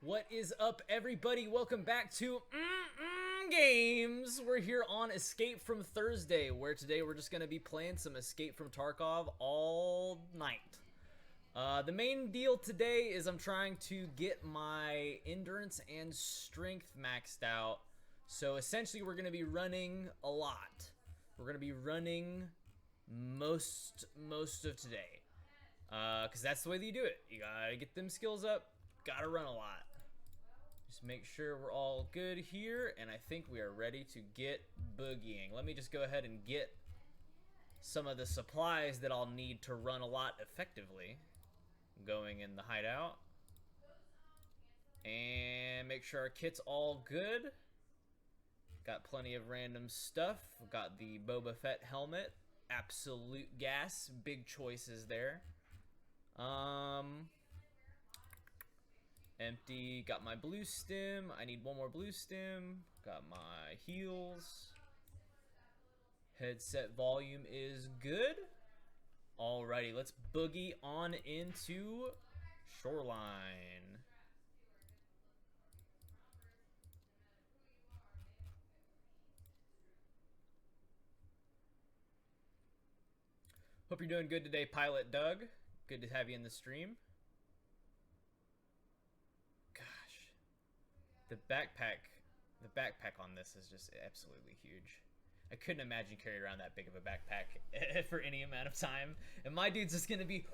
What is up, everybody? Welcome back to Games. We're here on Escape from Thursday, where today we're just going to be playing some Escape from Tarkov all night. The main deal today is I'm trying to get my endurance and strength maxed out. So essentially we're going to be running a lot. We're going to be running most of today. Because that's the way that you do it. You gotta get them skills up, gotta run a lot. Just make sure we're all good here, and I think we are ready to get boogieing. Let me just go ahead and get some of the supplies that I'll need to run a lot effectively. Going in the hideout. And make sure our kit's all good. Got plenty of random stuff. We've got the Boba Fett helmet. Absolute gas. Big choices there. Empty. Got my blue stem. I need one more blue stem. Got my heals. Headset volume is good. Alrighty, let's boogie on into Shoreline. Hope you're doing good today, Pilot Doug. Good to have you in the stream. Gosh, the backpack on this is just absolutely huge. I couldn't imagine carrying around that big of a backpack for any amount of time. And my dude's just gonna be,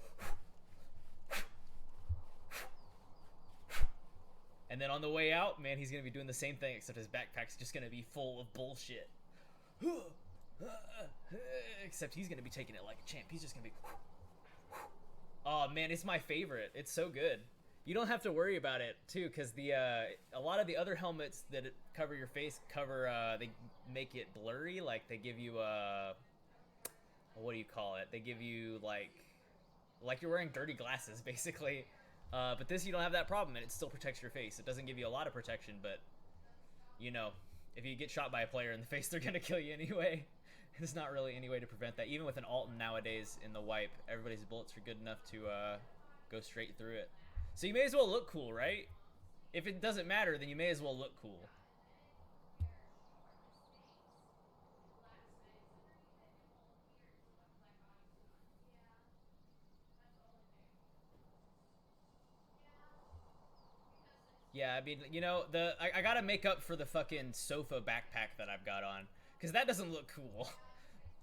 and then on the way out, man, he's gonna be doing the same thing, except his backpack's just gonna be full of bullshit. Except he's gonna be taking it like a champ. He's just gonna be, oh man, it's my favorite. It's so good. You don't have to worry about it too, because the a lot of the other helmets that cover your face they make it blurry. Like they give you what do you call it? They give you like you're wearing dirty glasses basically. But this, you don't have that problem, and it still protects your face. It doesn't give you a lot of protection, but you know, if you get shot by a player in the face, they're gonna kill you anyway. There's not really any way to prevent that. Even with an Alton nowadays in the wipe, everybody's bullets are good enough to go straight through it. So you may as well look cool, right? If it doesn't matter, then you may as well look cool. Yeah, I mean, you know, I gotta make up for the fucking sofa backpack that I've got on, because that doesn't look cool.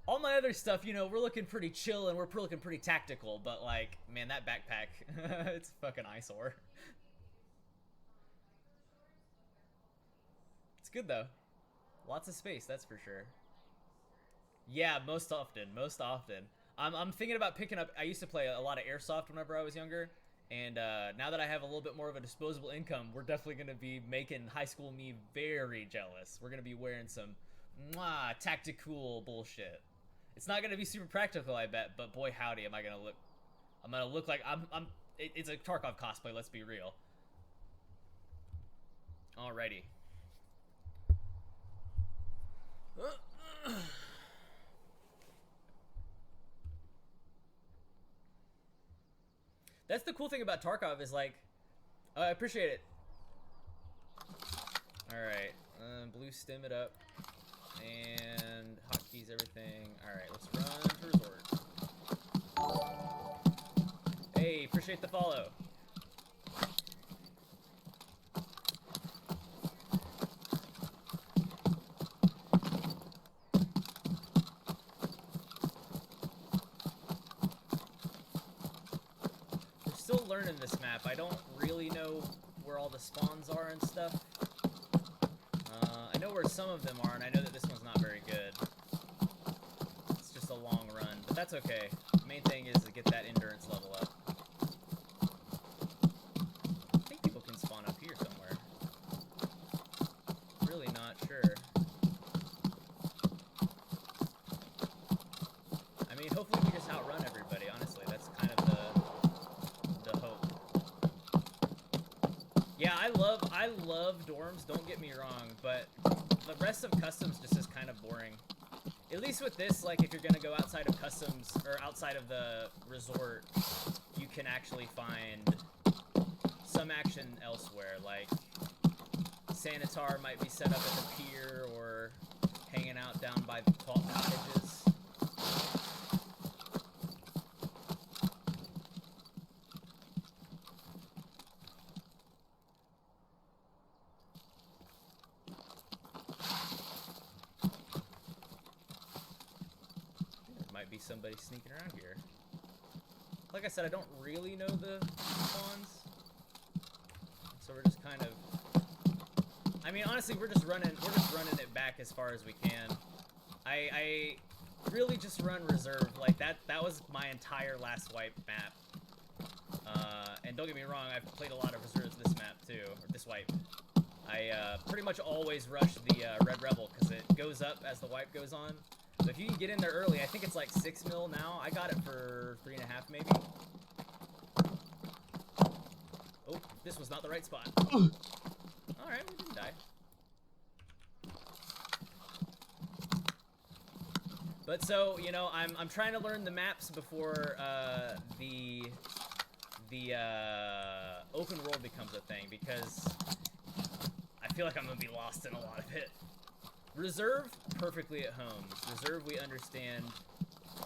All my other stuff, you know, we're looking pretty chill and we're looking pretty tactical, but like, man, that backpack, it's fucking eyesore. It's good though. Lots of space, that's for sure. Yeah, most often. I'm thinking about picking up, I used to play a lot of airsoft whenever I was younger, and now that I have a little bit more of a disposable income, we're definitely going to be making high school me very jealous. We're going to be wearing some tactical bullshit. It's not going to be super practical, I bet, but boy howdy am I going to look. I'm going to look like it's a Tarkov cosplay, let's be real. Alrighty. That's the cool thing about Tarkov is like, I appreciate it. Alright, blue stem it up. And hotkeys everything. Alright, let's run to resort. Hey, appreciate the follow. We're still learning this map. I don't really know where all the spawns are and stuff. I know where some of them are, and I know that this one's not very good. It's just a long run, but that's okay. The main thing is to get that endurance level up. I think people can spawn up here somewhere. Really not sure. I mean, hopefully we just outrun everybody, honestly. That's kind of the hope. Yeah, I love dorms, don't get me wrong, but the rest of customs just is kind of boring. At least with this, like, if you're gonna go outside of customs, or outside of the resort, you can actually find some action elsewhere, like Sanitar might be set up at the pier or hanging out down by the cottages. There might be somebody sneaking around here. Like I said, I don't really know the spawns, so we're just kind of. I mean, honestly, we're just running it back as far as we can. I really just run reserve. Like that was my entire last wipe map. And don't get me wrong, I've played a lot of reserves this map too, or this wipe. I pretty much always rush the Red Rebel because it goes up as the wipe goes on. So if you can get in there early, I think it's like 6 mil now. I got it for 3.5 maybe. Oh, this was not the right spot. Alright, we didn't die. But so, you know, I'm trying to learn the maps before the open world becomes a thing, because I feel like I'm gonna be lost in a lot of it. Reserve, perfectly at home. Reserve, we understand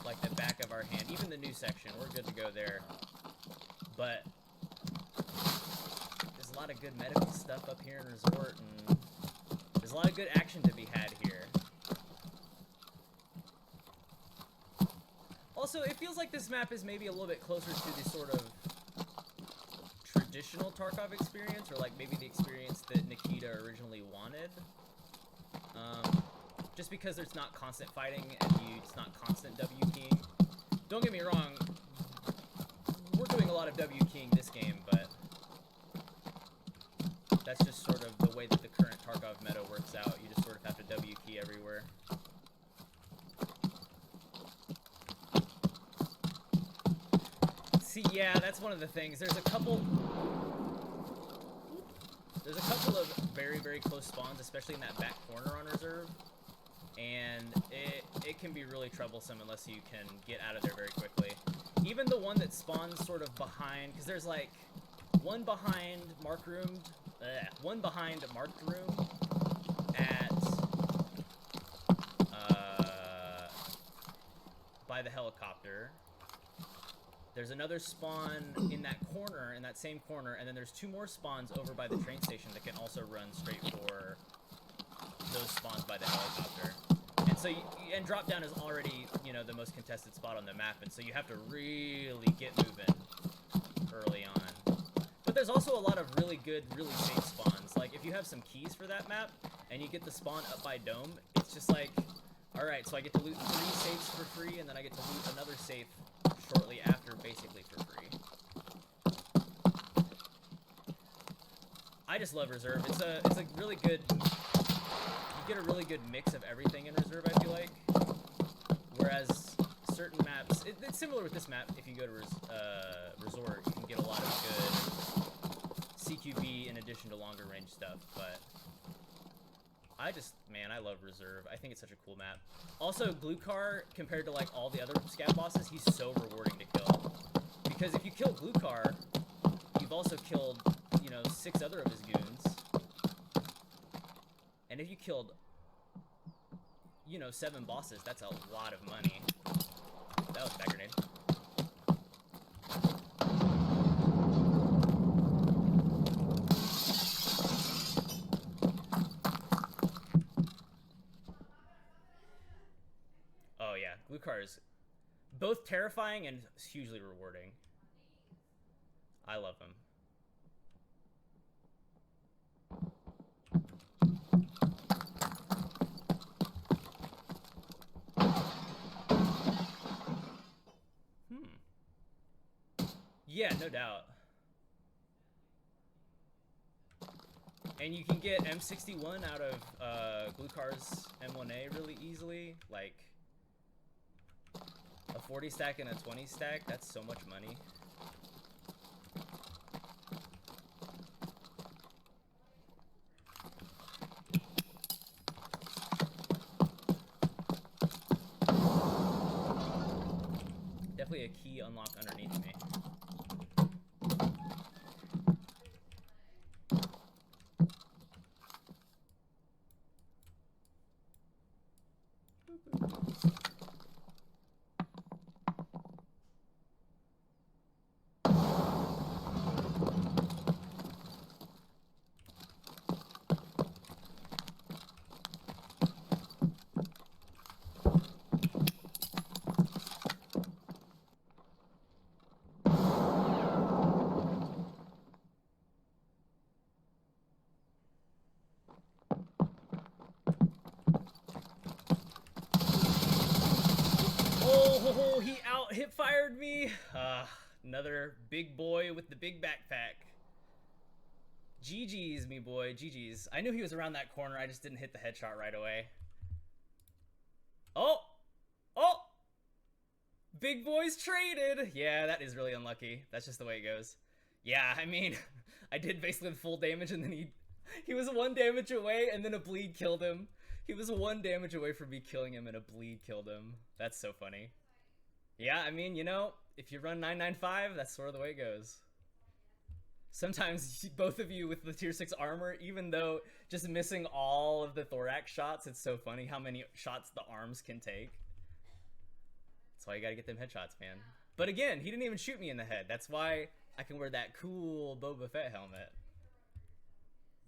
like the back of our hand. Even the new section, we're good to go there. But there's a lot of good medical stuff up here in Resort, and there's a lot of good action to be had here. Also, it feels like this map is maybe a little bit closer to the sort of traditional Tarkov experience, or like maybe the experience that Nikita originally wanted. Just because there's not constant fighting and it's not constant W-keying. Don't get me wrong, we're doing a lot of W-keying this game, but that's just sort of the way that the current Tarkov meta works out. You just sort of have to W-key everywhere. See, yeah, that's one of the things. There's a couple of very, very close spawns, especially in that back corner on Reserve. And it can be really troublesome unless you can get out of there very quickly. Even the one that spawns sort of behind, because there's like one behind marked room at by the helicopter. There's another spawn in that corner, in that same corner, and then there's 2 more spawns over by the train station that can also run straight for those spawns by the helicopter. And so, and drop down is already, you know, the most contested spot on the map, and so you have to really get moving early on. But there's also a lot of really good, really safe spawns. Like, if you have some keys for that map, and you get the spawn up by Dome, it's just like, alright, so I get to loot 3 safes for free, and then I get to loot another safe shortly after, basically for free. I just love Reserve. It's a really good. You get a really good mix of everything in Reserve, I feel like. Whereas certain maps, it's similar with this map. If you go to Resort, you can get a lot of good CQB in addition to longer range stuff. But man, I love Reserve. I think it's such a cool map. Also, Glukar, compared to like all the other scat bosses, he's so rewarding to kill. Because if you kill Glukar, you've also killed, you know, 6 other of his goons. And if you killed, you know, 7 bosses, that's a lot of money. That was a grenade. Oh yeah, Glukar is both terrifying and hugely rewarding. I love him. Yeah, no doubt. And you can get M61 out of Glukar's M1A really easily. Like, a 40 stack and a 20 stack, that's so much money. Definitely a key unlock underneath me. Oh, he out hip fired me. Another big boy with the big backpack. GG's, me boy. GG's. I knew he was around that corner. I just didn't hit the headshot right away. Oh! Oh! Big boys traded! Yeah, that is really unlucky. That's just the way it goes. Yeah, I mean, I did basically full damage and then he was 1 damage away and then a bleed killed him. He was 1 damage away from me killing him and a bleed killed him. That's so funny. Yeah, I mean, you know, if you run 995, that's sort of the way it goes. Sometimes both of you with the tier 6 armor, even though just missing all of the thorax shots, it's so funny how many shots the arms can take. That's why you gotta get them headshots, man. But again, he didn't even shoot me in the head. That's why I can wear that cool Boba Fett helmet.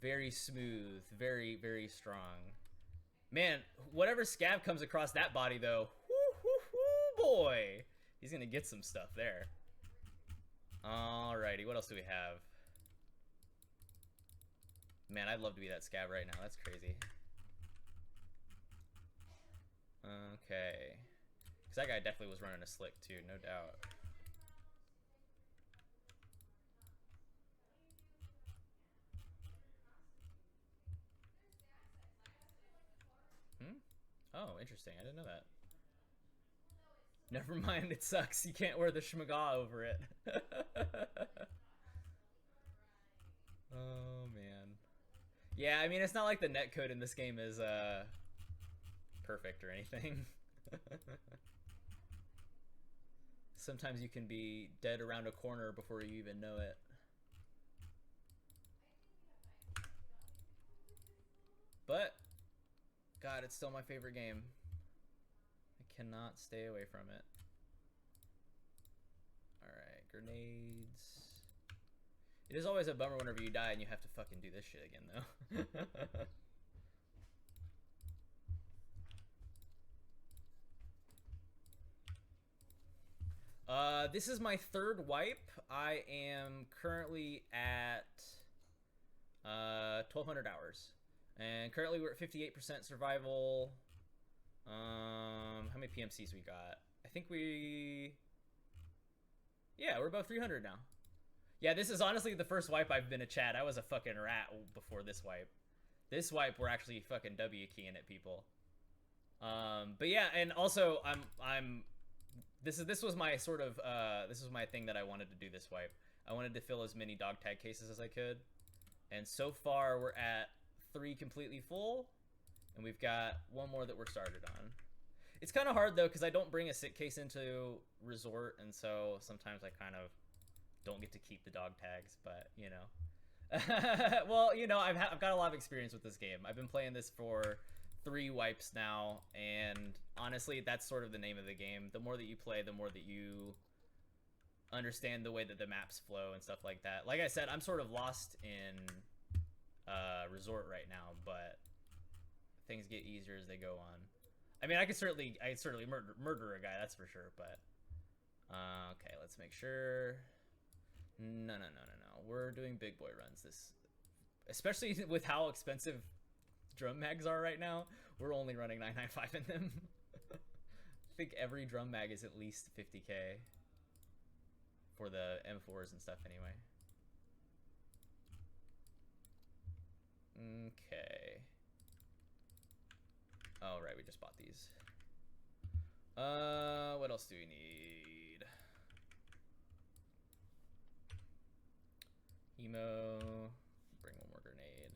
Very smooth, very, very strong. Man, whatever scav comes across that body though, boy, he's gonna get some stuff there. Alrighty, what else do we have? Man, I'd love to be that scav right now. That's crazy. Okay. Because that guy definitely was running a slick too, no doubt. Oh, interesting. I didn't know that. Never mind, it sucks. You can't wear the shmaga over it. Oh, man. Yeah, I mean, it's not like the netcode in this game is perfect or anything. Sometimes you can be dead around a corner before you even know it. But, God, it's still my favorite game. I cannot stay away from it. Alright, grenades. It is always a bummer whenever you die and you have to fucking do this shit again, though. This is my 3rd wipe. I am currently at 1,200 hours. And currently we're at 58% survival. How many PMCs we got? I think yeah, we're above 300 now. Yeah, this is honestly the first wipe I've been a Chad. I was a fucking rat before this wipe. This wipe, we're actually fucking W keying at people. But yeah, and also this was my sort of this was my thing that I wanted to do this wipe. I wanted to fill as many dog tag cases as I could, and so far we're at 3 completely full, and we've got 1 more that we're started on. It's kind of hard though because I don't bring a sit case into resort, and so sometimes I kind of don't get to keep the dog tags. But you know, well, you know, I've got a lot of experience with this game. I've been playing this for 3 wipes now, and honestly, that's sort of the name of the game. The more that you play, the more that you understand the way that the maps flow and stuff like that. Like I said, I'm sort of lost in resort right now, but things get easier as they go on. I mean, I could certainly murder a guy, that's for sure, but okay, let's make sure. No. We're doing big boy runs. This, especially with how expensive drum mags are right now, we're only running 995 in them. I think every drum mag is at least 50k for the M4s and stuff anyway. Okay. Oh, right, we just bought these. What else do we need? Emo. Bring 1 more grenade.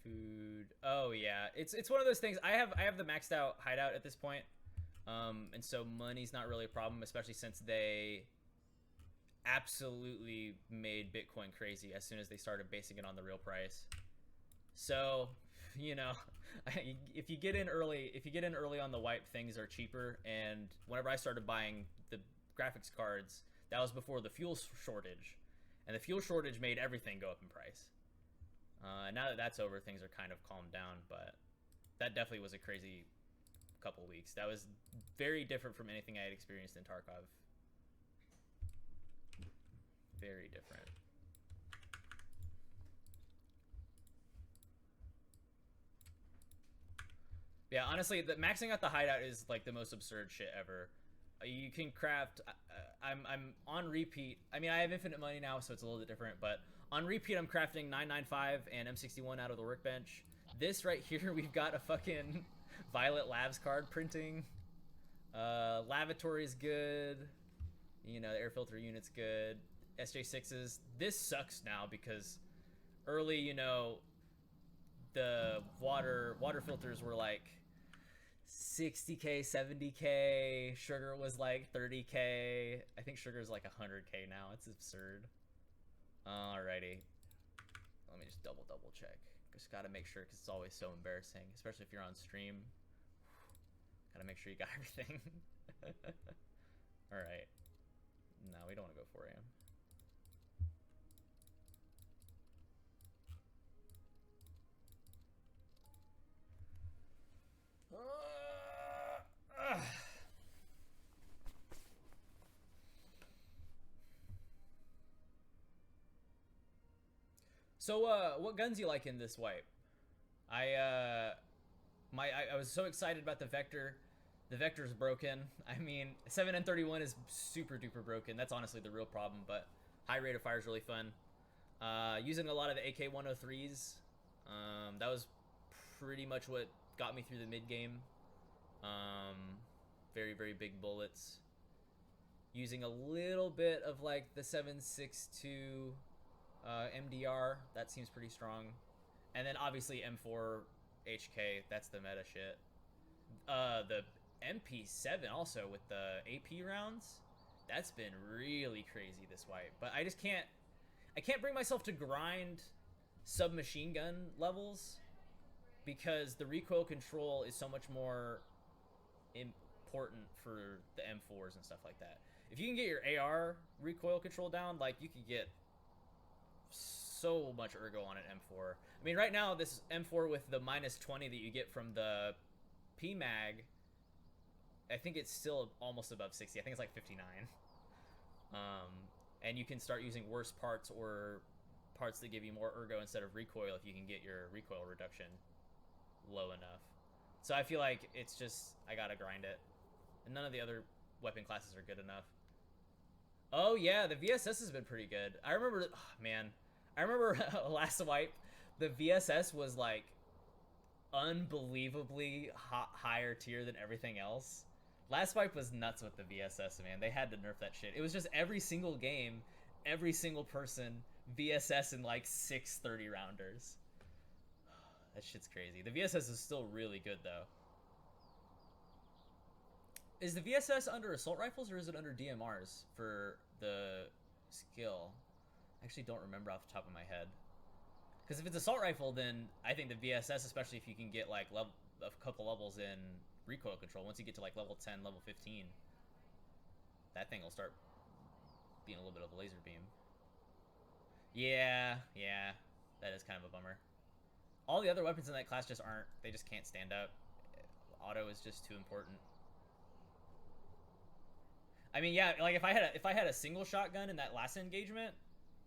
Food. Oh yeah, it's one of those things. I have the maxed out hideout at this point, and so money's not really a problem, especially since they absolutely made Bitcoin crazy as soon as they started basing it on the real price. So, you know, if you get in early on the wipe, things are cheaper. And whenever I started buying the graphics cards, that was before the fuel shortage, and the fuel shortage made everything go up in price. Now that that's over, things are kind of calmed down, but that definitely was a crazy couple weeks. That was very different from anything I had experienced in Tarkov. Very different. Yeah, honestly, the maxing out the hideout is like the most absurd shit ever. You can craft. I'm on repeat. I mean, I have infinite money now, so it's a little bit different. But on repeat, I'm crafting 995 and M61 out of the workbench. This right here, we've got a fucking Violet Labs card printing. Lavatory is good. You know, the air filter unit's good. SJ6s. This sucks now because early, you know, the water filters were like 60k, 70k. Sugar was like 30k. I think sugar's like 100k now. It's absurd. Alrighty. Let me just double check. Just gotta make sure because it's always so embarrassing, especially if you're on stream. Gotta make sure you got everything. Alright. No, we don't want to go 4 a.m. So, what guns do you like in this wipe? I was so excited about the Vector. The Vector's broken. I mean, 7N31 is super duper broken. That's honestly the real problem, but high rate of fire is really fun. Using a lot of the AK-103s. That was pretty much what got me through the mid game. Very, very big bullets. Using a little bit of like the 7.62 MDR. That seems pretty strong. And then obviously M4 HK. That's the meta shit. The MP7 also with the AP rounds. That's been really crazy this wipe. But I just can't. I can't bring myself to grind submachine gun levels because the recoil control is so much more important for the M4s and stuff like that. If you can get your AR recoil control down, like you could get so much ergo on an M4. I mean, right now this M4 with the -20 that you get from the PMag, I think it's still almost above 60. I think it's like 59. And you can start using worse parts or parts that give you more ergo instead of recoil if you can get your recoil reduction low enough. So I feel like it's just, I gotta grind it. And none of the other weapon classes are good enough. Oh yeah, the VSS has been pretty good. I remember, oh, man, I remember last wipe, the VSS was like unbelievably higher tier than everything else. Last wipe was nuts with the VSS, man. They had to nerf that shit. It was just every single game, every single person, VSS in like 6 30 rounders. That shit's crazy. The VSS is still really good though. Is the VSS under assault rifles or is it under DMRs for the skill? I actually don't remember off the top of my head. Because if it's assault rifle, then I think the VSS, especially if you can get like a couple levels in recoil control, once you get to like level 10, level 15, that thing will start being a little bit of a laser beam. Yeah, that is kind of a bummer. All the other weapons in that class just aren't, they just can't stand up. Auto is just too important. I mean, yeah, like if I had a single shotgun in that last engagement,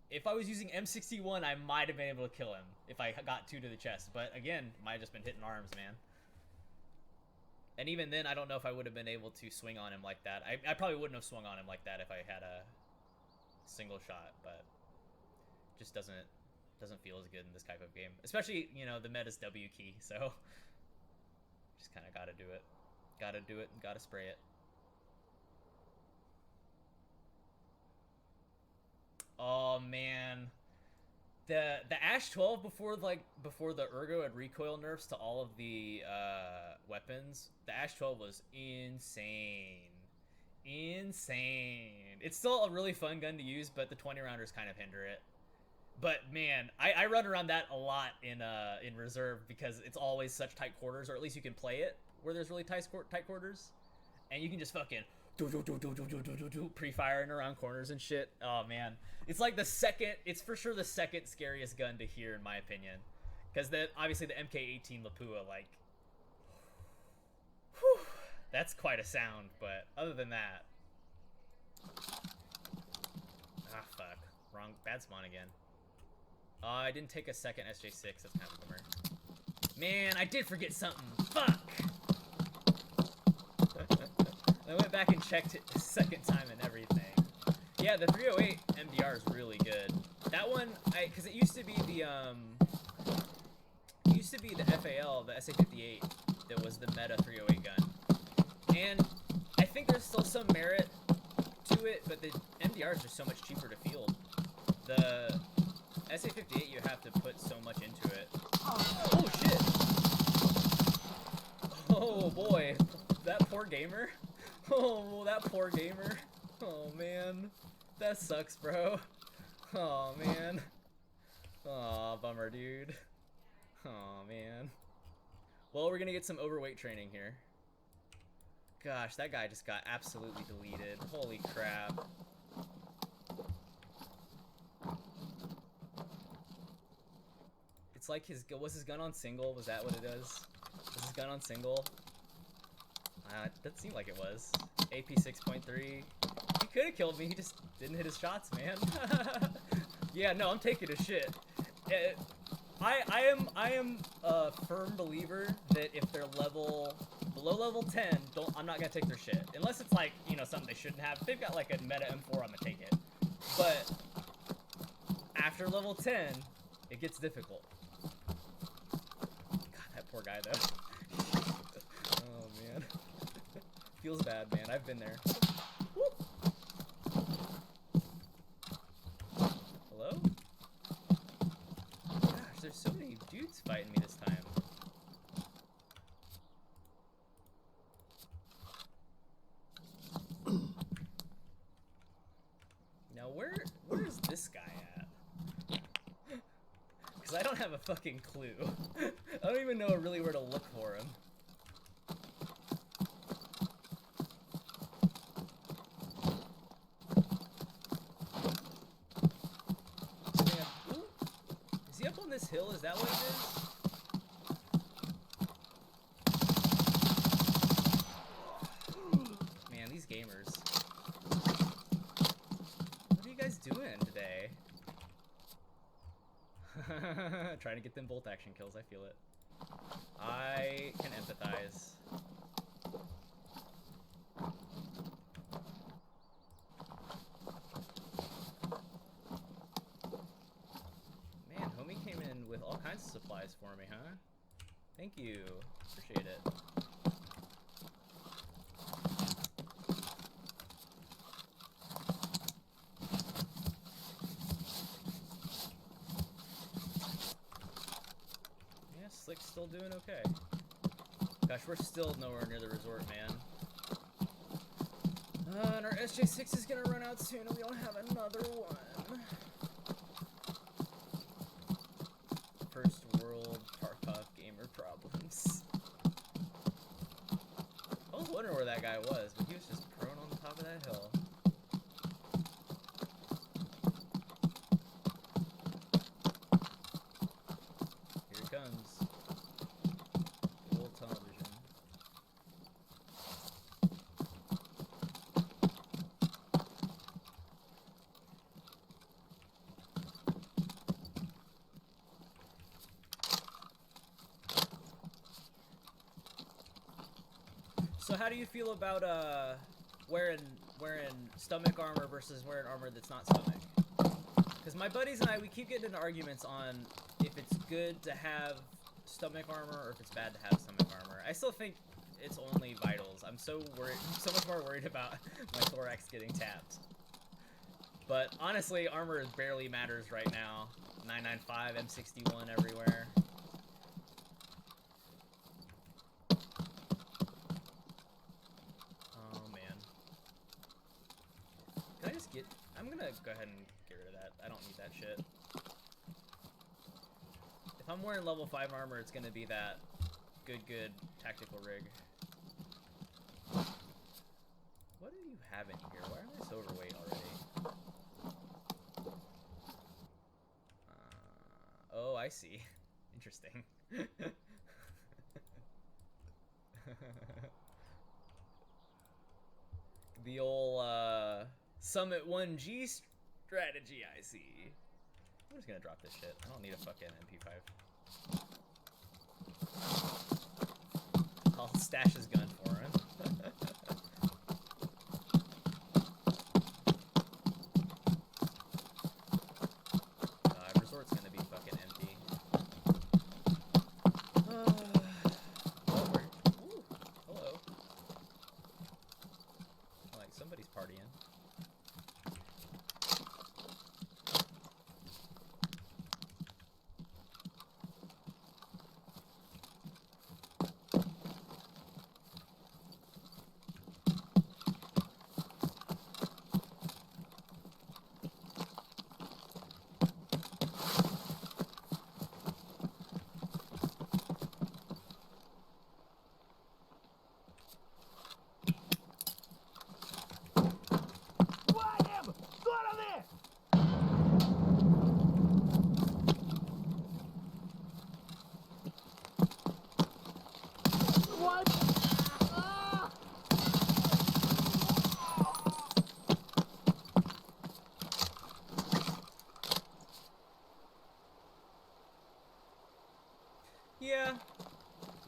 if I was using M61, I might have been able to kill him if I got 2 to the chest. But again, might have just been hitting arms, man. And even then, I don't know if I would have been able to swing on him like that. I probably wouldn't have swung on him like that if I had a single shot, but just doesn't feel as good in this type of game. Especially, you know, the meta's W key, so just kind of gotta do it. Gotta do it and gotta spray it. Oh man, the Ash 12 before the ergo and recoil nerfs to all of the weapons, the Ash 12 was insane. It's still a really fun gun to use, but the 20 rounders kind of hinder it. But man, I run around that a lot in reserve because it's always such tight quarters, or at least you can play it where there's really tight quarters, and you can just fucking pre-firing around corners and shit. Oh man, it's like it's for sure the second scariest gun to hear in my opinion, because obviously the MK18 Lapua, like, whew, that's quite a sound. But other than that, fuck, bad spawn again. I didn't take a second SJ6. That's kind of a bummer. Man, I did forget something. Fuck. back and checked it the second time and everything. Yeah, the 308 MDR is really good. That one, because it used to be the FAL, the SA-58, that was the meta 308 gun. And I think there's still some merit to it, but the MDRs are so much cheaper to field. The SA-58, you have to put so much into it. Oh shit! Oh boy, that poor gamer. Oh, that poor gamer. Oh man, that sucks, bro. Oh man. Aw, bummer, dude. Oh man. Well, we're gonna get some overweight training here. Gosh, that guy just got absolutely deleted. Holy crap. It's like was his gun on single? Was that what it is? Was his gun on single? That seemed like it was. AP 6.3. He could have killed me, he just didn't hit his shots, man. Yeah, no, I'm taking a shit. I am a firm believer that if they're below level 10, I'm not gonna take their shit. Unless it's like, you know, something they shouldn't have. If they've got like a meta M4, I'm gonna take it. But after level 10, it gets difficult. God, that poor guy though. Oh man. Feels bad, man. I've been there. Whoop. Hello? Gosh, there's so many dudes fighting me this time. Now, where is this guy at? Because I don't have a fucking clue. I don't even know really where to look for him. Is he up on this hill? Is that what it is? Man, these gamers. What are you guys doing today? Trying to get them bolt action kills, I feel it. I can empathize. Man, homie came in with all kinds of supplies for me, huh? Thank you. Appreciate it. Slick's still doing okay. Gosh, we're still nowhere near the resort, man. And our SJ6 is gonna run out soon, and we don't have another one. First world tarkov gamer problems. I was wondering where that guy was, but he was just prone on the top of that hill. Here he comes. So how do you feel about wearing stomach armor versus wearing armor that's not stomach? Because my buddies and I, we keep getting into arguments on if it's good to have stomach armor or if it's bad to have stomach armor. I still think it's only vitals. I'm so much more worried about my thorax getting tapped. But honestly, armor barely matters right now. 995, M61 everywhere. I'm gonna go ahead and get rid of that. I don't need that shit. If I'm wearing level 5 armor, it's gonna be that good tactical rig. What do you have in here? Why am I so overweight already? Oh, I see. Interesting. The old, Summit 1G strategy, I see. I'm just gonna drop this shit. I don't need a fucking MP5. I'll stash his gun for him. Somebody's partying.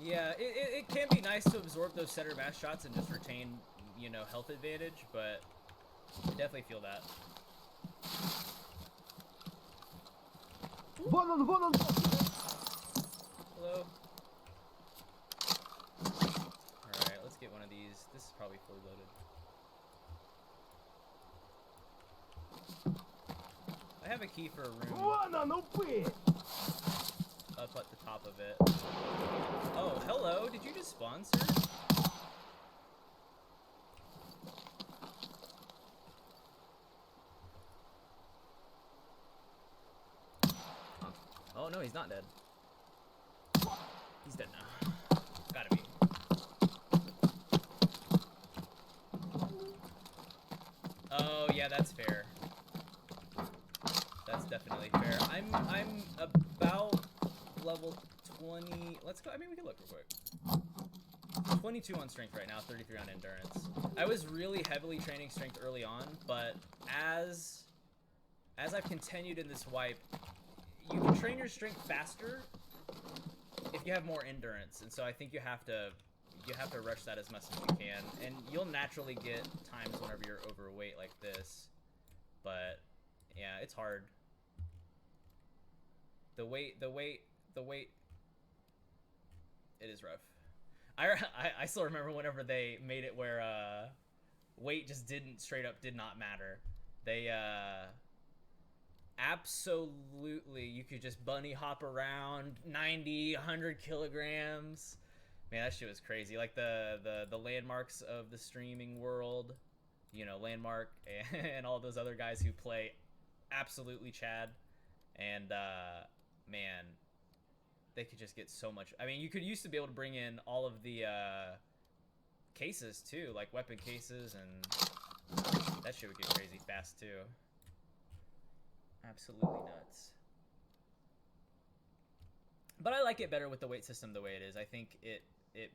Yeah, it can be nice to absorb those center mass shots and just retain, you know, health advantage, but I definitely feel that. Hello. Alright, let's get one of these. This is probably fully loaded. I have a key for a room. Up at the top of it. Oh, hello. Did you just spawn, sir? Huh. Oh, no, he's not dead. He's dead now. Gotta be. Oh, yeah, that's fair. That's definitely fair. I'm about level 20. Let's go. I mean, we can look real quick. 22 on strength right now, 33 on endurance. I was really heavily training strength early on, but as I've continued in this wipe, you can train your strength faster if you have more endurance, and so I think you have to rush that as much as you can, and you'll naturally get times whenever you're overweight like this. But yeah, it's hard. The weight, it is rough. I still remember whenever they made it where weight just straight up did not matter. They absolutely, you could just bunny hop around 90, 100 kilograms. Man, that shit was crazy. Like the landmarks of the streaming world, you know, Landmark and all those other guys who play absolutely Chad, and man, they could just get so much. I mean, you used to be able to bring in all of the cases too, like weapon cases, and that shit would get crazy fast too. Absolutely nuts. But I like it better with the weight system the way it is. I think it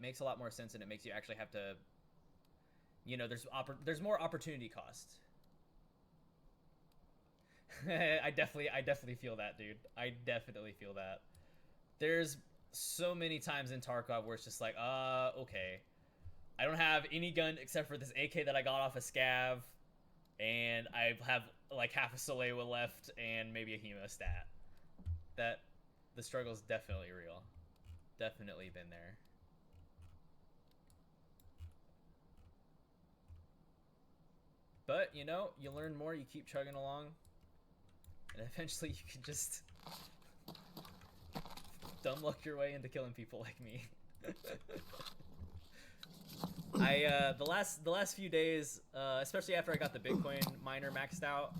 makes a lot more sense, and it makes you actually have to, you know, there's more opportunity cost. I definitely feel that, dude. I definitely feel that. There's so many times in Tarkov where it's just like, okay, I don't have any gun except for this AK that I got off a scav, and I have like half a Solewa left and maybe a hemostat. That the struggle's definitely real. Definitely been there. But, you know, you learn more, you keep chugging along, and eventually you can just dumb luck your way into killing people like me. The last few days, especially after I got the Bitcoin miner maxed out,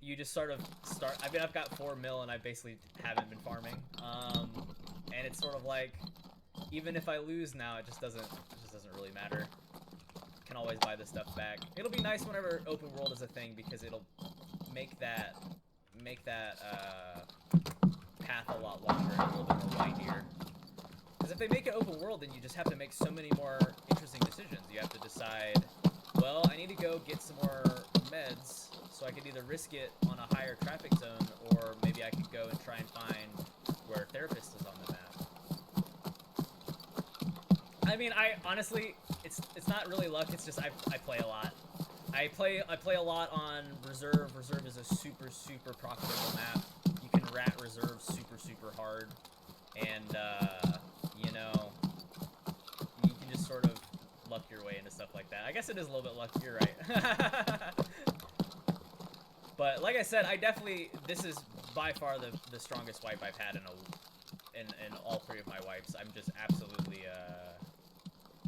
you just sort of start. I mean, I've got 4 mil and I basically haven't been farming. And it's sort of like, even if I lose now, it just doesn't really matter. Can always buy this stuff back. It'll be nice whenever open world is a thing, because it'll make that path a lot longer and a little bit more windier. Because if they make it open world, then you just have to make so many more interesting decisions. You have to decide, well, I need to go get some more meds, so I could either risk it on a higher traffic zone, or maybe I could go and try and find where therapist is on the map. I mean, I honestly, it's not really luck. It's just I play a lot. I play a lot on Reserve. Reserve is a super profitable map. You can rat Reserve super hard, and you know, you can just sort of luck your way into stuff like that. I guess it is a little bit lucky. You're right. But like I said, this is by far the strongest wipe I've had in all 3 of my wipes. I'm just absolutely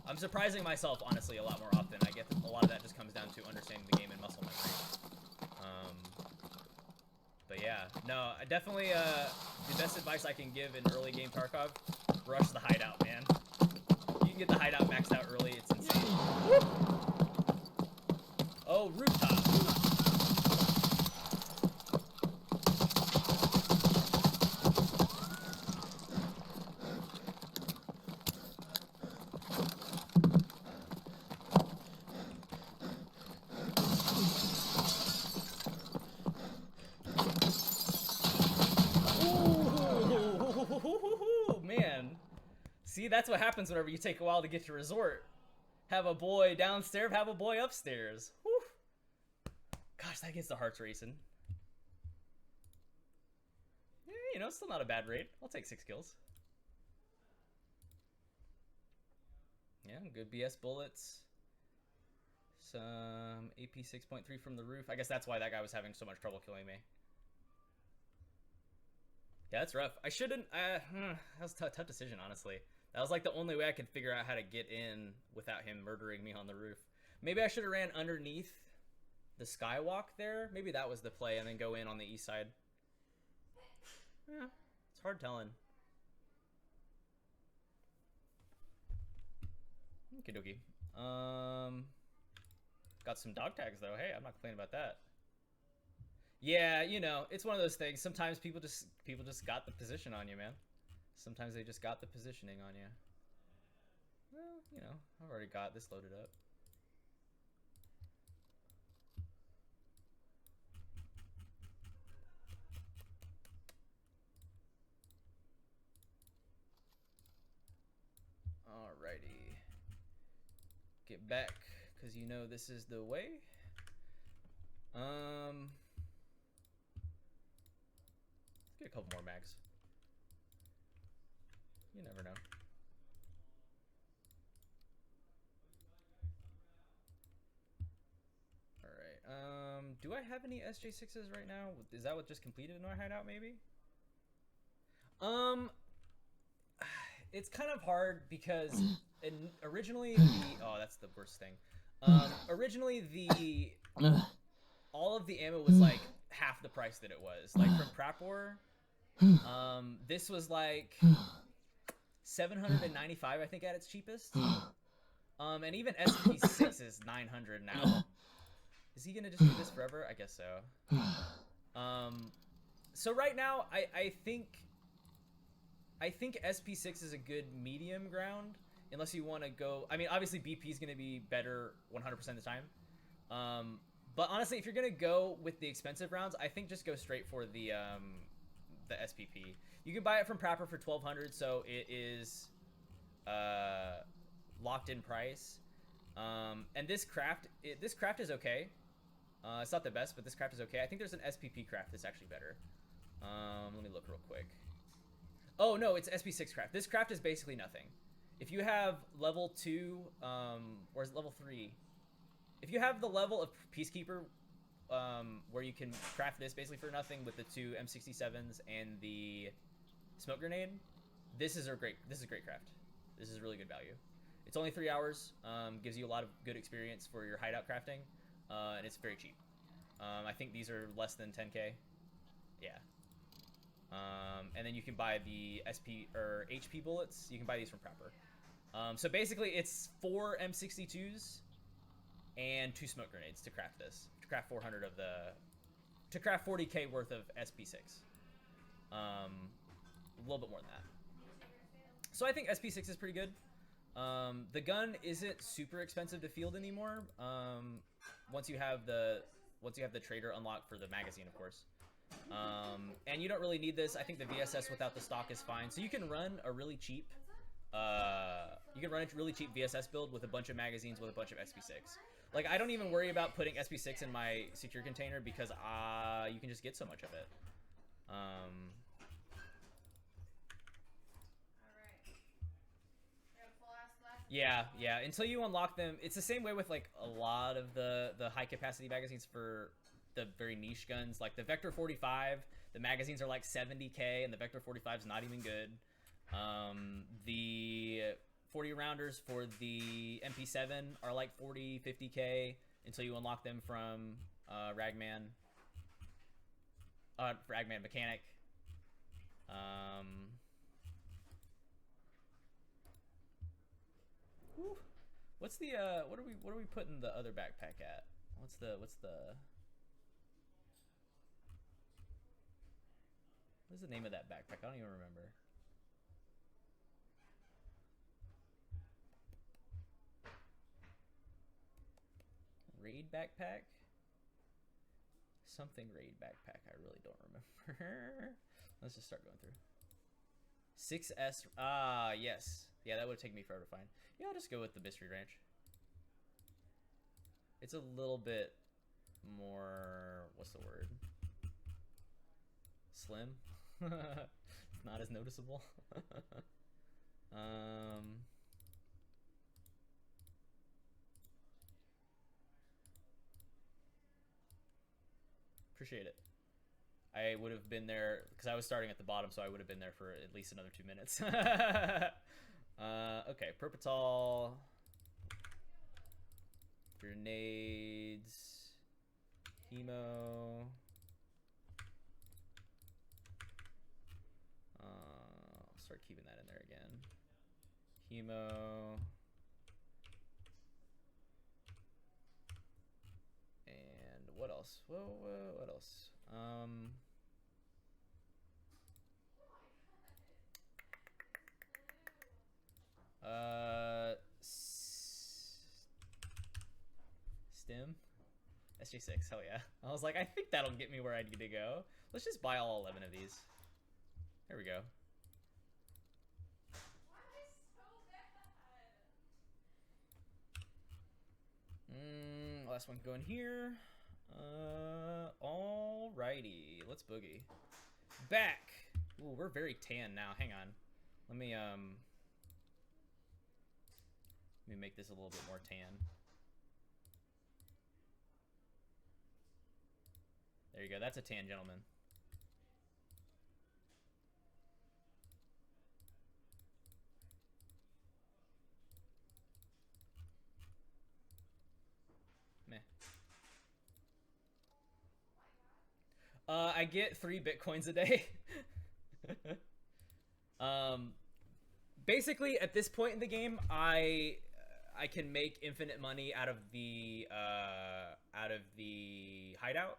I'm surprising myself honestly a lot more often. I get a lot of that just comes down to understanding the game and muscle memory. But yeah, no, I definitely the best advice I can give in early game Tarkov: rush the hideout, man. You can get the hideout maxed out early. It's insane. Woo! Oh, rooftop. Man, see, that's what happens whenever you take a while to get to resort. Have a boy downstairs, have a boy upstairs. Whew. Gosh, that gets the hearts racing. Yeah, you know, it's still not a bad raid. I'll take 6 kills. Yeah, good BS bullets. Some AP 6.3 from the roof. I guess that's why that guy was having so much trouble killing me. Yeah, that's rough. I shouldn't. That was a tough decision, honestly. That was like the only way I could figure out how to get in without him murdering me on the roof. Maybe I should have ran underneath the skywalk there. Maybe that was the play, and then go in on the east side. Yeah, it's hard telling. Okie dokie. Got some dog tags though. Hey, I'm not complaining about that. Yeah, you know, it's one of those things. Sometimes people just got the position on you, man. Sometimes they just got the positioning on you. Well, you know, I've already got this loaded up. Alrighty. Get back, because you know this is the way. Let's get a couple more mags. You never know. Alright, do I have any SJ6s right now? Is that what just completed in my hideout, maybe? It's kind of hard because originally oh, that's the worst thing. Originally all of the ammo was like half the price that it was. Like from Prap War, this was like $795, I think, at its cheapest. And even SP6 is $900 now. Is he gonna just do this forever? I guess so. So right now, I think SP6 is a good medium ground, unless you want to go. I mean, obviously BP is gonna be better 100% of the time. But honestly, if you're gonna go with the expensive rounds, I think just go straight for the SPP. You can buy it from Prapper for $1,200, so it is locked in price. And this craft is okay. It's not the best, but this craft is okay. I think there's an SPP craft that's actually better. Let me look real quick. Oh no, it's SP6 craft. This craft is basically nothing. If you have level 2, or is it level 3? If you have the level of Peacekeeper, where you can craft this basically for nothing with the 2 M67s and the smoke grenade, this is great craft. This is really good value. It's only 3 hours, gives you a lot of good experience for your hideout crafting, and it's very cheap. I think these are less than 10k. Yeah. And then you can buy the SP or HP bullets. You can buy these from Prepper. So basically, it's 4 M62s and 2 smoke grenades to craft this. To craft 400 of to craft 40k worth of SP6. A little bit more than that. So I think SP6 is pretty good. The gun isn't super expensive to field anymore. Once you have the trader unlocked for the magazine, of course. And you don't really need this. I think the VSS without the stock is fine. So you can run a really cheap VSS build with a bunch of magazines with a bunch of SP6. Like, I don't even worry about putting SP6 in my secure container because you can just get so much of it. Yeah, yeah. Until you unlock them, it's the same way with like a lot of the high capacity magazines for the very niche guns. Like the Vector 45, the magazines are like 70k, and the Vector 45 is not even good. The 40 rounders for the MP7 are like 40, 50k until you unlock them from Ragman Mechanic. Whew. What's the what are we putting the other backpack at? What's the name of that backpack? I don't even remember. Raid backpack? Something raid backpack. I really don't remember. Let's just start going through. 6S. Ah, yes. Yeah, that would take me forever to find. Yeah, I'll just go with the Mystery Ranch. It's a little bit more, what's the word? Slim. It's not as noticeable. Appreciate it. I would have been there because I was starting at the bottom, so I would have been there for at least another 2 minutes. Okay, Perpetal, grenades, hemo. I'll start keeping that in there again. Hemo. And what else? Whoa, what else? Stim? SJ6, hell yeah. I was like, I think that'll get me where I need to go. Let's just buy all 11 of these. There we go. Last one going here. Alrighty, let's boogie. Back. Ooh, we're very tan now. Hang on. Let me make this a little bit more tan. There you go. That's a tan gentleman. Meh. I get 3 Bitcoins a day. Basically, at this point in the game, I can make infinite money out of the hideout.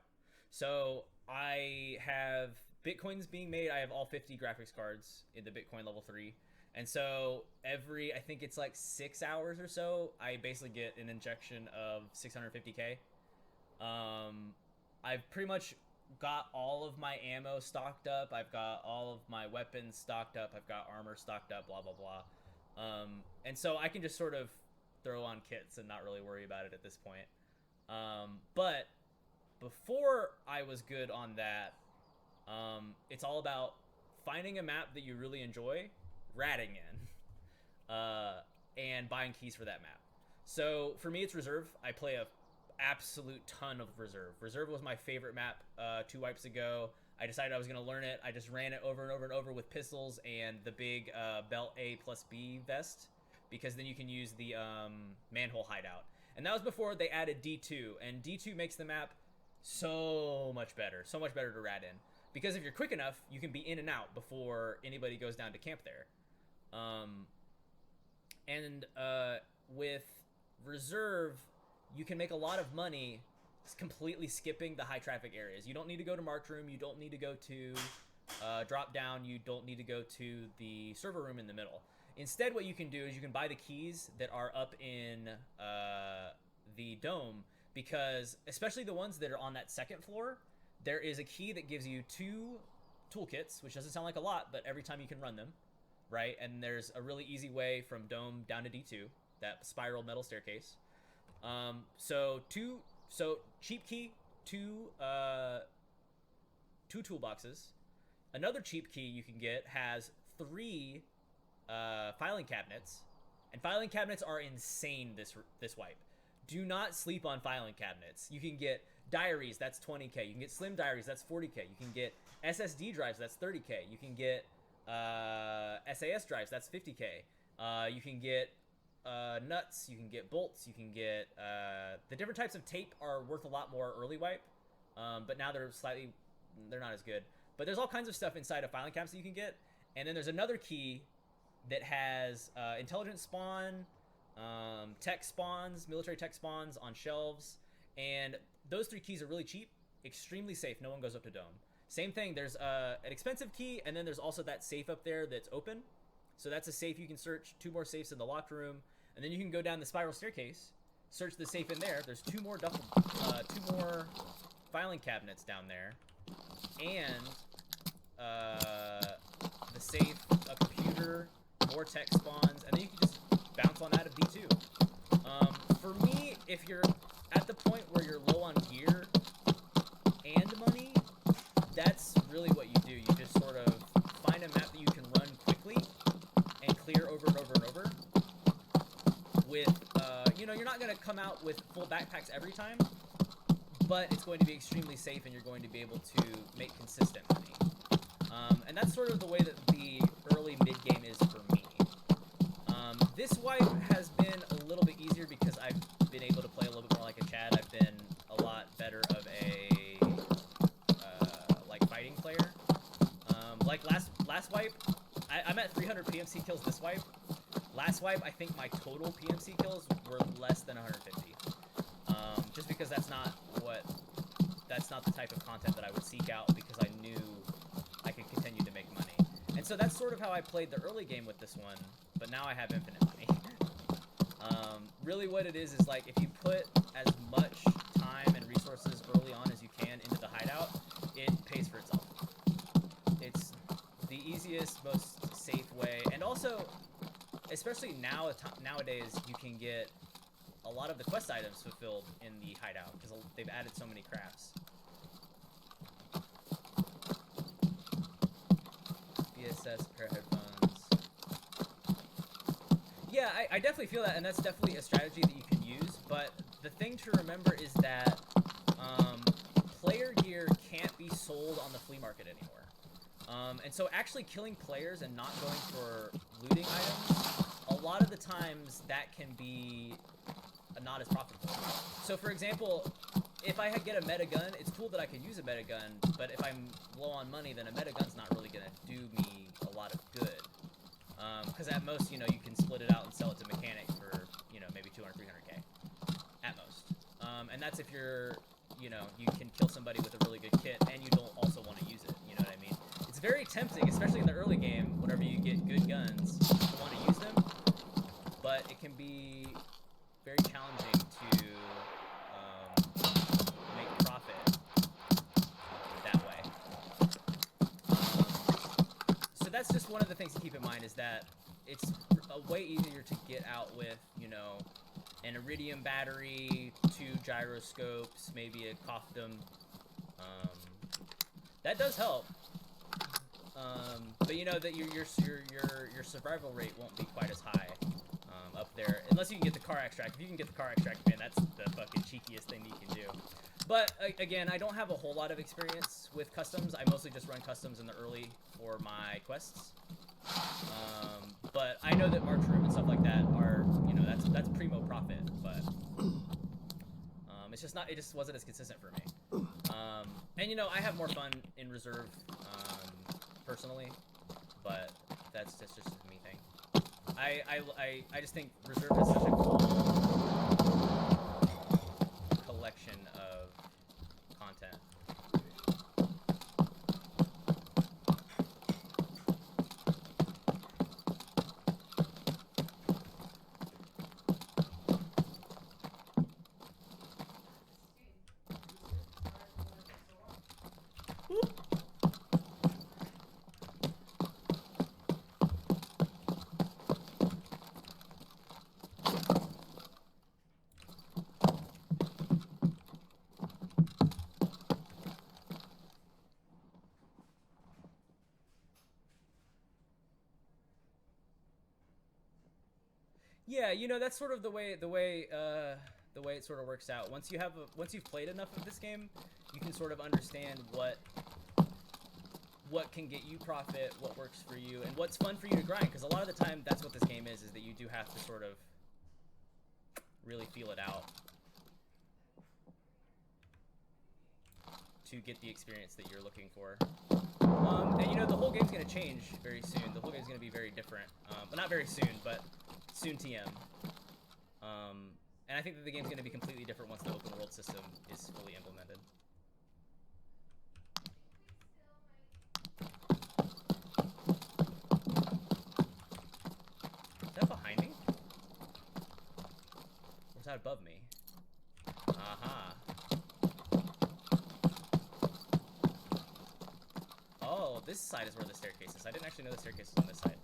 So I have Bitcoins being made. I have all 50 graphics cards in the Bitcoin level 3. And so every, I think it's like 6 hours or so, I basically get an injection of 650k. I've pretty much got all of my ammo stocked up. I've got all of my weapons stocked up. I've got armor stocked up, blah, blah, blah. And so I can just sort of throw on kits and not really worry about it at this point. But before I was good on that, it's all about finding a map that you really enjoy, ratting in, and buying keys for that map. So for me, it's Reserve. I play a absolute ton of Reserve. Reserve was my favorite map 2 wipes ago. I decided I was going to learn it. I just ran it over and over and over with pistols and the big belt A+B vest, because then you can use the manhole hideout. And that was before they added D2, and D2 makes the map so much better to rat in. Because if you're quick enough, you can be in and out before anybody goes down to camp there. With Reserve, you can make a lot of money completely skipping the high traffic areas. You don't need to go to Marked Room. You don't need to go to Drop Down. You don't need to go to the server room in the middle. Instead, what you can do is you can buy the keys that are up in the dome, because especially the ones that are on that second floor, there is a key that gives you 2 toolkits, which doesn't sound like a lot, but every time you can run them, right? And there's a really easy way from dome down to D2, that spiral metal staircase. So cheap key, 2 toolboxes. Another cheap key you can get has 3 filing cabinets, And filing cabinets are insane this wipe. Do not sleep on filing cabinets. You can get diaries, that's 20k. You can get slim diaries, that's 40k. You can get SSD drives, that's 30k. You can get SAS drives, that's 50k. You can get nuts, you can get bolts, you can get the different types of tape are worth a lot more early wipe, but now they're not as good. But there's all kinds of stuff inside of filing cabinets that you can get. And then there's another key that has intelligence spawn, tech spawns, military tech spawns on shelves, and those 3 keys are really cheap, extremely safe. No one goes up to dome. Same thing, there's an expensive key, and then there's also that safe up there that's open. So that's a safe you can search. 2 more safes in the locked room, and then you can go down the spiral staircase, search the safe in there. There's 2 more two more filing cabinets down there, and the safe, a computer, more tech spawns, and then you can just bounce on out of D2. For me, if you're at the point where you're low on gear and money, that's really what you do. You just sort of find a map that you can run quickly and clear over and over and over. With, you're not going to come out with full backpacks every time, but it's going to be extremely safe and you're going to be able to make consistent money. And that's sort of the way that the early mid-game is for me. This wipe has been a little bit easier because I've been able to play a little bit more like a Chad. I've been a lot better of a fighting player. Like last wipe, I'm at 300 PMC kills this wipe. Last wipe, I think my total PMC kills were less than 150. Just because that's not the type of content that I would seek out, because I knew I could continue to make money. And so that's sort of how I played the early game with this one, but now I have infinite money. Really what it is like, if you put as much time and resources early on as you can into the hideout, it pays for itself. It's the easiest, most safe way, and also, especially nowadays, you can get a lot of the quest items fulfilled in the hideout, because they've added so many crafts. BSS, pair of headphones. Yeah, I definitely feel that, and that's definitely a strategy that you can use, but the thing to remember is that player gear can't be sold on the flea market anymore. And so actually killing players and not going for looting items, a lot of the times that can be not as profitable. So for example, if I get a meta gun, it's cool that I can use a meta gun, but if I'm low on money, then a meta gun's not really going to do me a lot of good. Because at most, you can split it out and sell it to mechanic for, maybe 200, 300k at most. And that's if you're, you can kill somebody with a really good kit and you don't also want to use it, you know what I mean? It's very tempting, especially in the early game, whenever you get good guns, to want to use them, but it can be very challenging to make profit that way. So that's just one of the things to keep in mind, is that it's way easier to get out with, an iridium battery, 2 gyroscopes, maybe a Kofdom. That does help. But that your survival rate won't be quite as high up there, unless you can get the car extract. If you can get the car extract, man, that's the fucking cheekiest thing that you can do. But again, I don't have a whole lot of experience with customs. I mostly just run customs in the early for my quests. But I know that March Room and stuff like that are, that's primo profit, but it's just not, it just wasn't as consistent for me. And I have more fun in reserve, personally, but that's just a me thing. I just think reserve has such a cool collection of content. you know, that's sort of the way it sort of works out. Once you've played enough of this game, you can sort of understand what can get you profit, what works for you, and what's fun for you to grind. Because a lot of the time, that's what this game is that you do have to sort of really feel it out to get the experience that you're looking for. And you know, the whole game's gonna change very soon. The whole game's gonna be very different. Well, not very soon, but soon TM. And I think that the game's gonna be completely different once the open world system is fully implemented. Is that behind me? Or is that above me? Aha. Oh, this side is where the staircase is. I didn't actually know the staircase was on this side.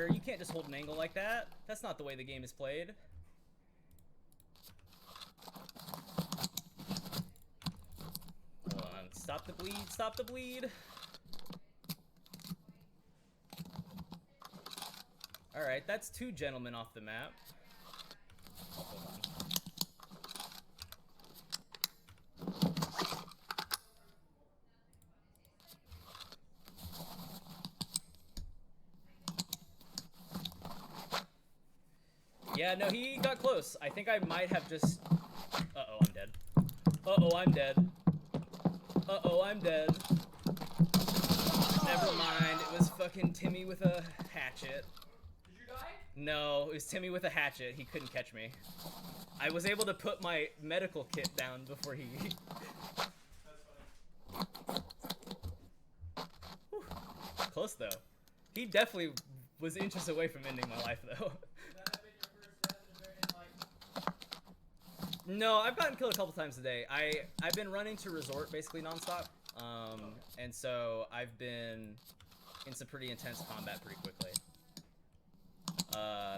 You can't just hold an angle like that. That's not the way the game is played. Hold on. Stop the bleed. Stop the bleed. Alright, that's 2 gentlemen off the map. Oh, hold on. Yeah, no, he got close. I think I might have just... Uh-oh, I'm dead. Uh-oh, I'm dead. Uh-oh, I'm dead. Never mind, it was fucking Timmy with a hatchet. Did you die? No, it was Timmy with a hatchet. He couldn't catch me. I was able to put my medical kit down before he... That's funny. Whew. Close, though. He definitely was inches away from ending my life, though. No, I've gotten killed a couple times a day. I've been running to resort basically nonstop, and so I've been in some pretty intense combat pretty quickly.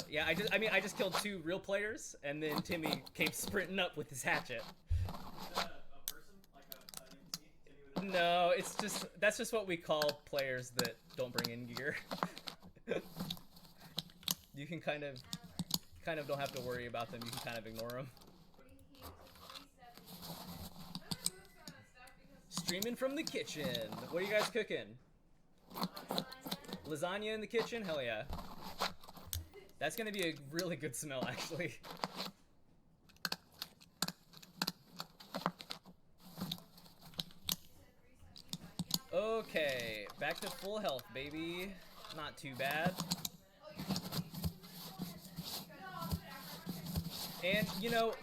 Yeah, I just killed 2 real players, and then Timmy came sprinting up with his hatchet. Is that a person? Like an NPC? Timmy with a No, that's just what we call players that don't bring in gear. You can kind of don't have to worry about them. You can kind of ignore them. Streaming from the kitchen. What are you guys cooking? Lasagna in the kitchen? Hell yeah. That's gonna be a really good smell, actually. Okay, back to full health, baby. Not too bad. And, you know,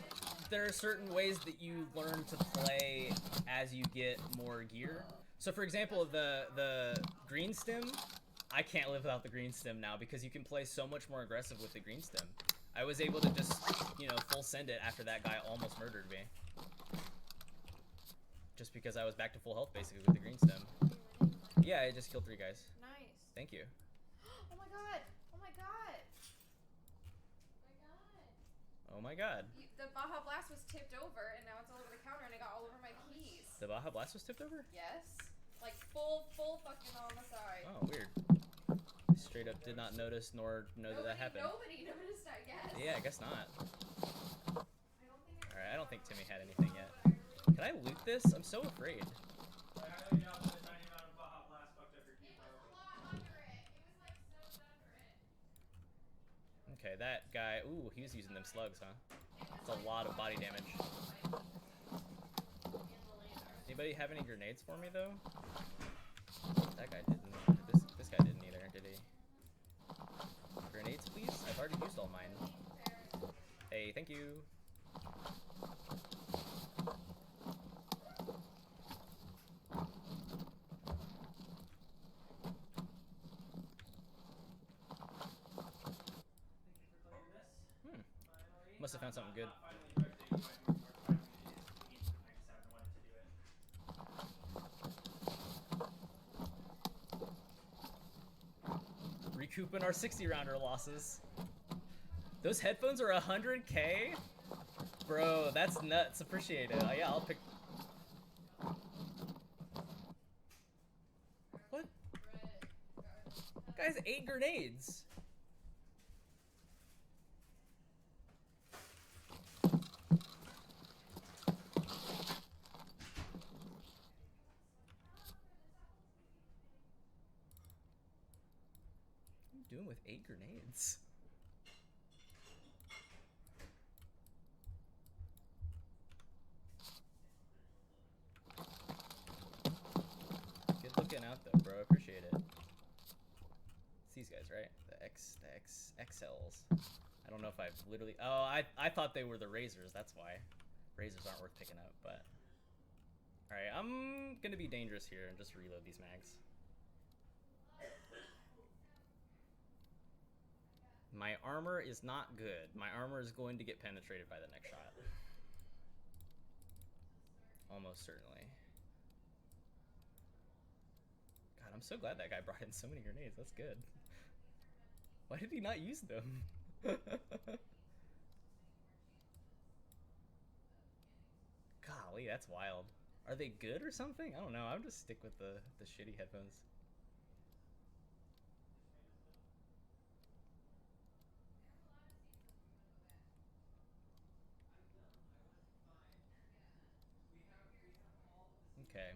there are certain ways that you learn to play as you get more gear. So, for example, the green stem, I can't live without the green stem now because you can play so much more aggressive with the green stem. I was able to just, you know, full send it after that guy almost murdered me. Just because I was back to full health, basically, with the green stem. Yeah, I just killed 3 guys. Nice. Thank you. Oh my god! Oh my god! Oh my god. The Baja Blast was tipped over, and now it's all over the counter, and it got all over my keys. The Baja Blast was tipped over? Yes. Like, full fucking on the side. Oh, weird. Straight up did not notice nor know that happened. Nobody noticed, I guess. Yeah, I guess not. I don't think Alright, I don't think Timmy had anything yet. I really Can I loot this? I'm so afraid. I highly doubt that a tiny amount of Baja Blast fucked up your It keeper. was a lot under it. It was like snowed under it. Okay, that guy. Ooh, he was using them slugs, huh? It was That's a lot of body damage. in the laser. Anybody have any grenades for me though? That guy didn't. This guy didn't either, did he? Grenades, please. I've already used all mine. Hey, thank you. Must have found something good. Recouping our 60-rounder losses. Those headphones are 100K? Bro, that's nuts. Appreciate it. Yeah, I'll pick... What? Guys, 8 grenades. Doing with 8 grenades? Good looking out though, bro. I appreciate it. It's these guys, right? The XLs. I don't know if I've literally... Oh, I thought they were the razors. That's why. Razors aren't worth picking up, but... Alright, I'm gonna be dangerous here and just reload these mags. My armor is not good. My armor is going to get penetrated by the next shot. Almost certainly. God, I'm so glad that guy brought in so many grenades. That's good. Why did he not use them? Golly, that's wild. Are they good or something? I don't know. I'll just stick with the shitty headphones. Okay.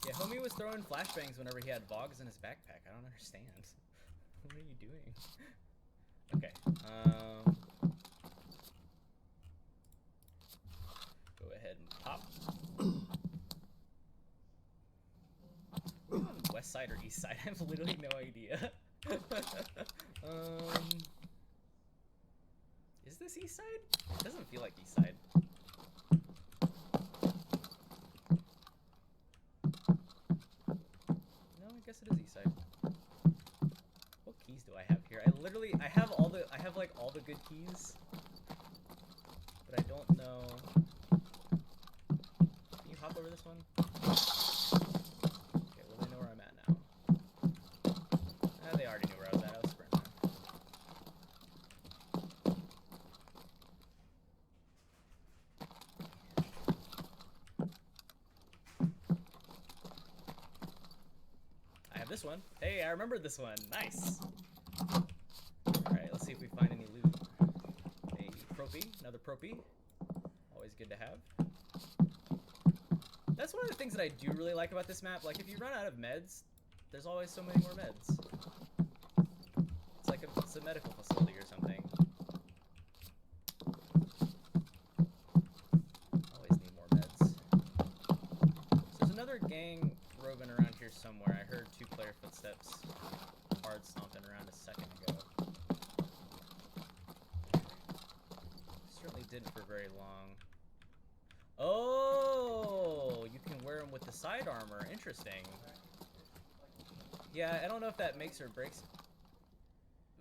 Yeah, homie was throwing flashbangs whenever he had Vogs in his backpack. I don't understand. What are you doing? Okay. Go ahead and pop. West side or east side? I have literally no idea. Is this east side? It doesn't feel like east side. No, I guess it is east side. What keys do I have here? I have like all the good keys, but I don't know. Can you hop over this one? Okay, well they know where I'm at now. They already knew where I was at. I was sprinting. I have this one. Hey, I remembered this one. Nice. Alright, let's see if we find any loot. A propy, another propy. Always good to have. That's one of the things that I do really like about this map. Like, if you run out of meds, there's always so many more meds. It's like it's a medical facility or something. Always need more meds. So there's another gang roving around here somewhere. I heard 2-player footsteps hard stomping around a second ago. Certainly didn't for very long. Oh, you can wear them with the side armor. Interesting. Yeah, I don't know if that makes or breaks.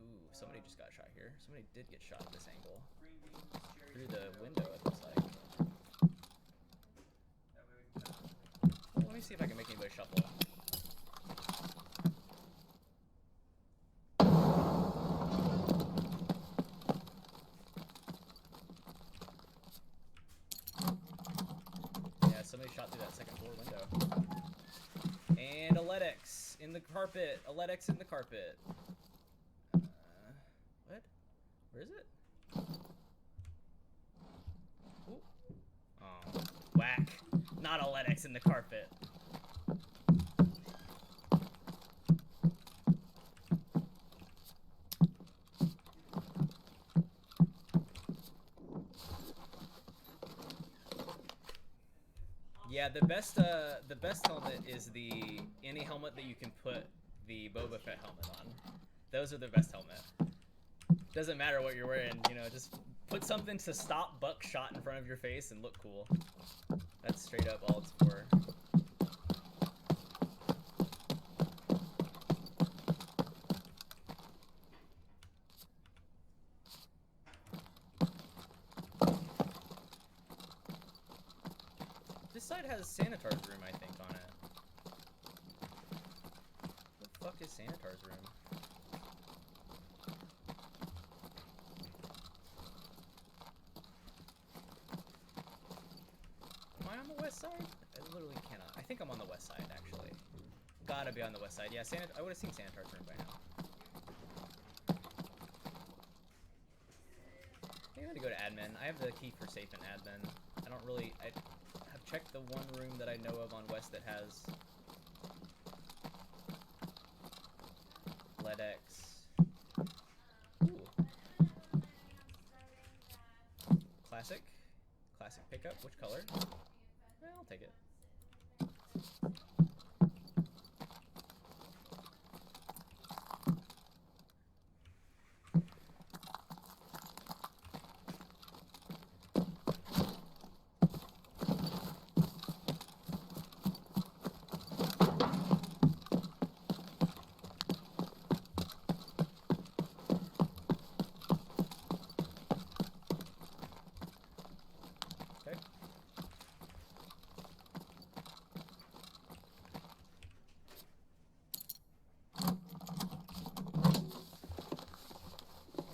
Ooh, somebody just got shot here. Somebody did get shot at this angle. Through the window, it looks like. Well, let me see if I can make anybody shuffle. In the carpet. A LEDX in the carpet. What? Where is it? Ooh. Oh, whack. Not a LEDX in the carpet. Yeah, the best helmet is any helmet that you can put the Boba Fett helmet on. Those are the best helmet. Doesn't matter what you're wearing, you know, just put something to stop buckshot in front of your face and look cool. That's straight up all it's for. This side has Sanitar's room, I think, on it. What the fuck is Sanitar's room? Am I on the west side? I literally cannot. I think I'm on the west side, actually. Gotta be on the west side. Yeah, I would have seen Sanitar's room by now. Maybe I'm gonna go to admin. I have the key for safe in admin. I don't really... I have checked the one room that I know of on west that has... LEDX. Ooh. Classic. Classic pickup. Which color? I'll take it.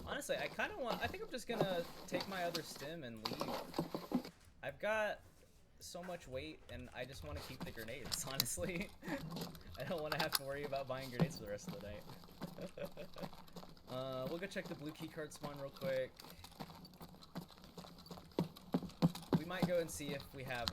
Honestly, I think I'm just gonna take my other stim and leave. I've got so much weight, and I just want to keep the grenades, honestly. I don't want to have to worry about buying grenades for the rest of the night. We'll go check the blue keycard spawn real quick. We might go and see if we have,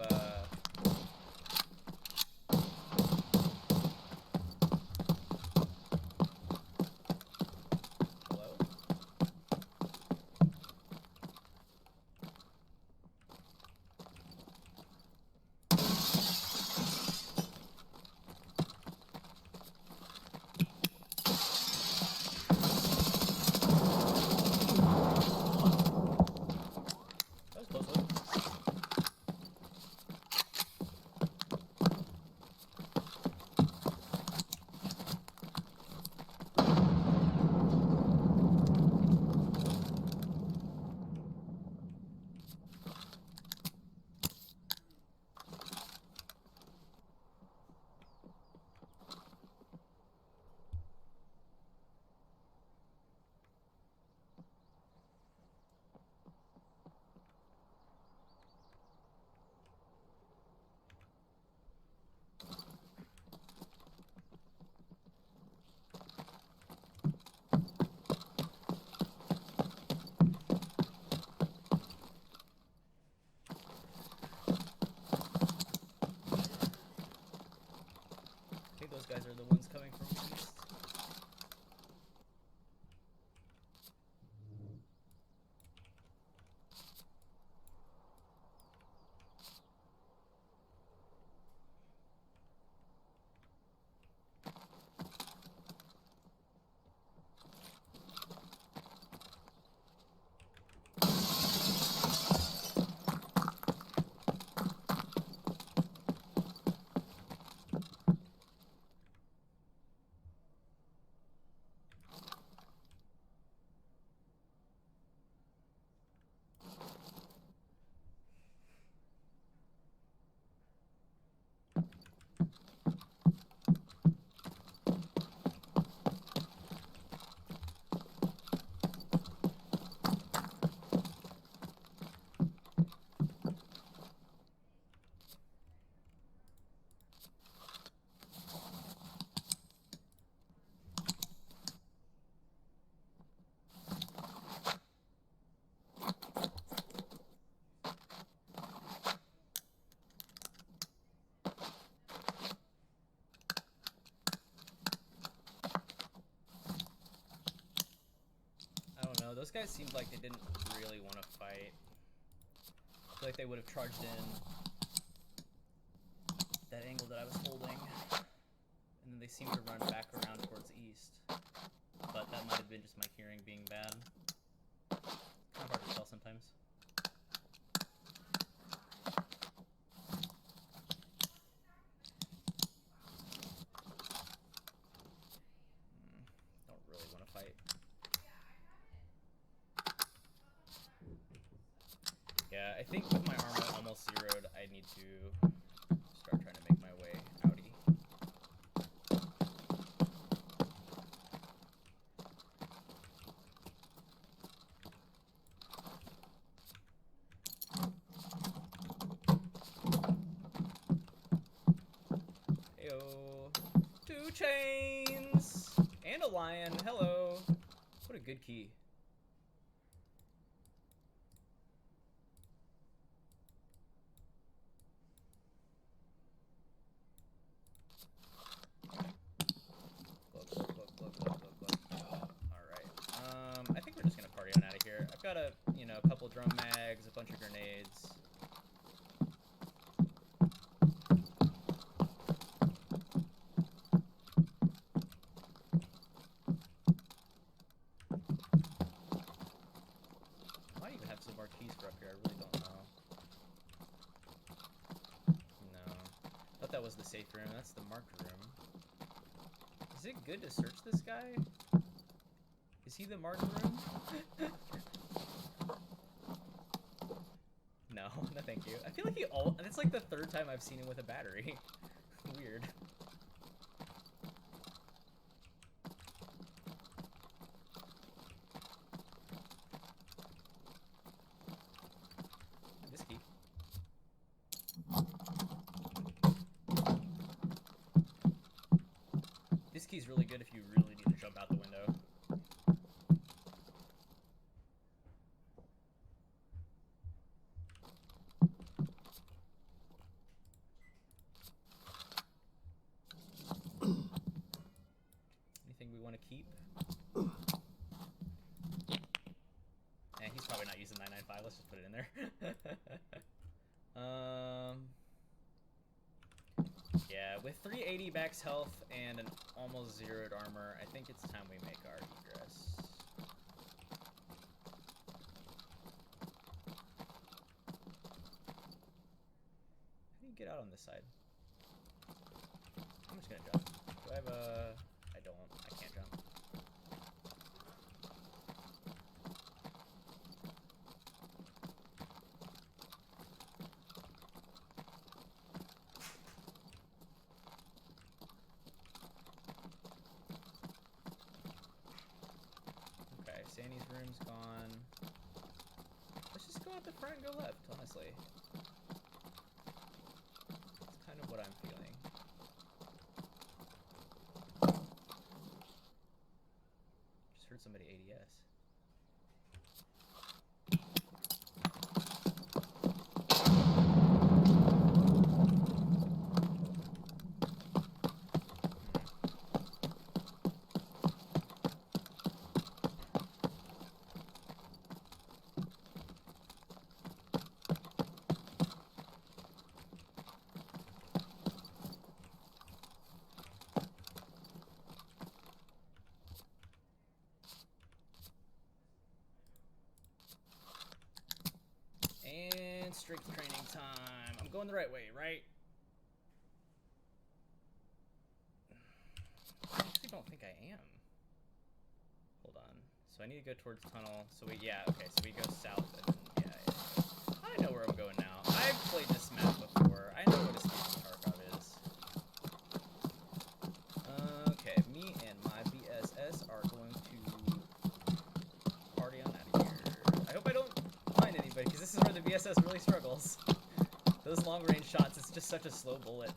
guys are the ones coming from east. those guys seemed like they didn't really want to fight. I feel like they would have charged in that angle that I was holding. And then they seemed to run back around towards the east. But that might have been just my hearing being bad. Kind of hard to tell sometimes. Don't really want to fight. Yeah, I think with my armor almost zeroed, I need to start trying to make my way outie. Heyo. 2 chains! And a lion, hello! What a good key. Alright. I think we're just gonna party on out of here. I've got a, you know, a couple drum mags, a bunch of grenades. Might even have some more keys for up here, I really don't know. No. Thought that was the safe room, that's the marked room. Is it good to search this guy? Is he the marked room? No, no thank you. I feel like it's like the 3rd time I've seen him with a battery. Weird. This key. This key's really good if you really need to jump out the window. Anything we want to keep? He's probably not using 995. Let's just put it in there. Yeah, with 380 max health and an almost zeroed armor, I think it's time we make our egress. How do you get out on this side? I'm just gonna jump. Do I have a... I don't. I can't jump. Okay, Sandy's room's gone. Let's just go out the front and go left, honestly. That's kind of what I'm feeling. Just heard somebody ADS. And strength training time. I'm going the right way, right? I actually don't think I am. Hold on. So I need to go towards tunnel. So yeah, okay, so we go south and then, yeah. I know where I'm going now. I've played this map before. I know what Escape from Tarkov is. Okay, me and my BSS are going to party on out of here. I hope I don't find anybody, because this is where the BSS really struggles. Those long range shots, it's just such a slow bullet.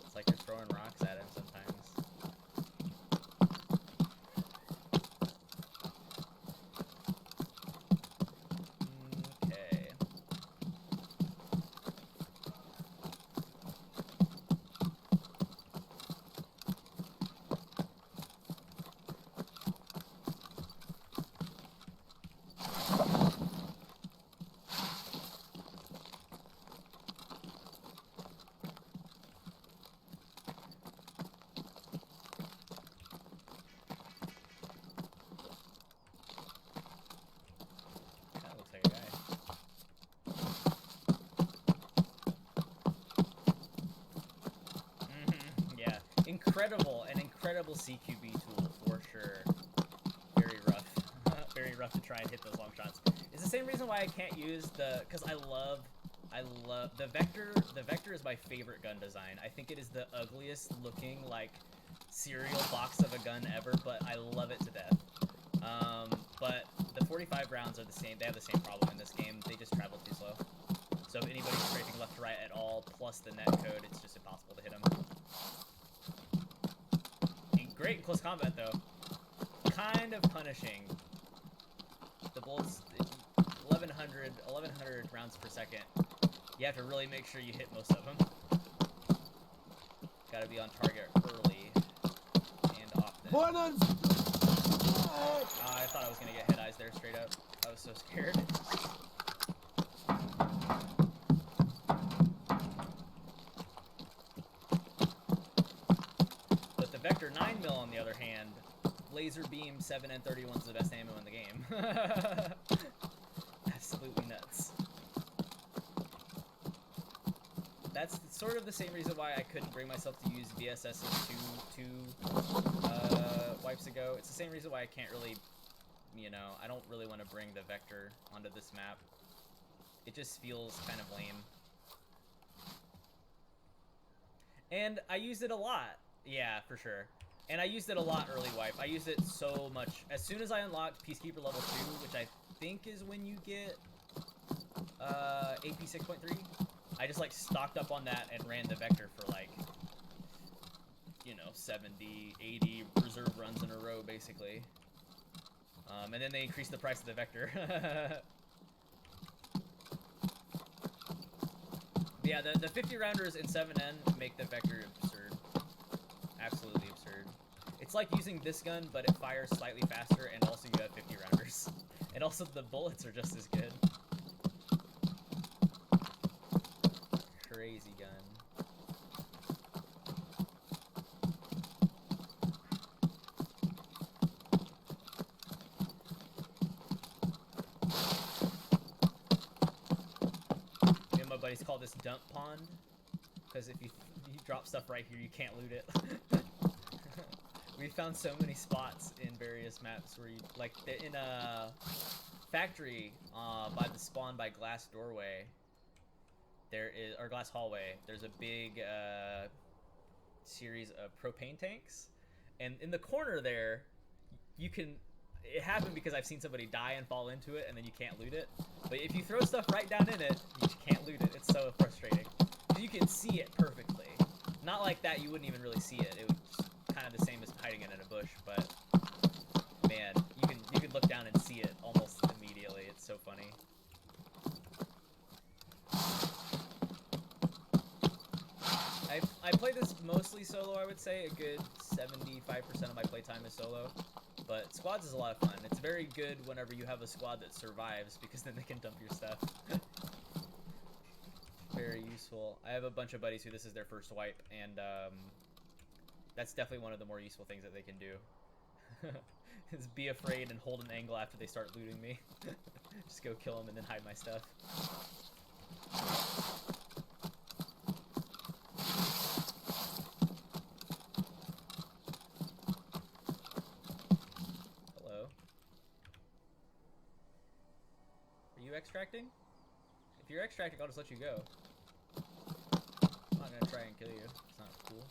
It's like you're throwing rocks at him sometimes. Okay. an incredible CQB tool for sure. Very rough. Very rough to try and hit those long shots. It's the same reason why I can't use because I love the Vector. The Vector is my favorite gun design. I think it is the ugliest looking, like, cereal box of a gun ever, but I love it to death. But the 45 rounds are the same. They have the same problem in this game. They just travel too slow. So if anybody's strafing left to right at all, plus the net code, it's just impossible to hit them. And great in close combat, though. Kind of punishing. The bullets, 1100 rounds per second. You have to really make sure you hit most of them. Gotta be on target early and often. I thought I was gonna get head eyes there straight up. I was so scared. But the Vector 9mm, on the other hand, laser beam 7N31 is the best ammo in the game. Absolutely nuts. That's sort of the same reason why I couldn't bring myself to use VSS's two wipes ago. It's the same reason why I can't really, you know, I don't really want to bring the Vector onto this map. It just feels kind of lame. And I used it a lot. Yeah, for sure. And I used it a lot early wipe. I used it so much. As soon as I unlocked Peacekeeper level 2, which I think is when you get AP 6.3, I just, like, stocked up on that and ran the Vector for, like, you know, 70, 80 reserve runs in a row, basically. And then they increased the price of the Vector. Yeah, the 50 rounders in 7N make the Vector absurd. Absolutely absurd. It's like using this gun, but it fires slightly faster, and also you have 50 rounders. And also the bullets are just as good. Crazy gun. Me and my buddies call this dump pond, because if you drop stuff right here, you can't loot it. We found so many spots in various maps where you, like, in a factory by the spawn by glass doorway, there is, or glass hallway, there's a big series of propane tanks, and in the corner there, you can, it happened because I've seen somebody die and fall into it, and then you can't loot it, but if you throw stuff right down in it, you can't loot it. It's so frustrating. You can see it perfectly. Not like that, you wouldn't even really see it. It would kind of the same as hiding it in a bush, but man, you can look down and see it almost immediately. It's so funny. I play this mostly solo, I would say. A good 75% of my playtime is solo, but squads is a lot of fun. It's very good whenever you have a squad that survives, because then they can dump your stuff. Very useful. I have a bunch of buddies who this is their first wipe, and that's definitely one of the more useful things that they can do. Is be afraid and hold an angle after they start looting me. Just go kill them and then hide my stuff. Hello. Are you extracting? If you're extracting, I'll just let you go. I'm not gonna try and kill you. It's not cool.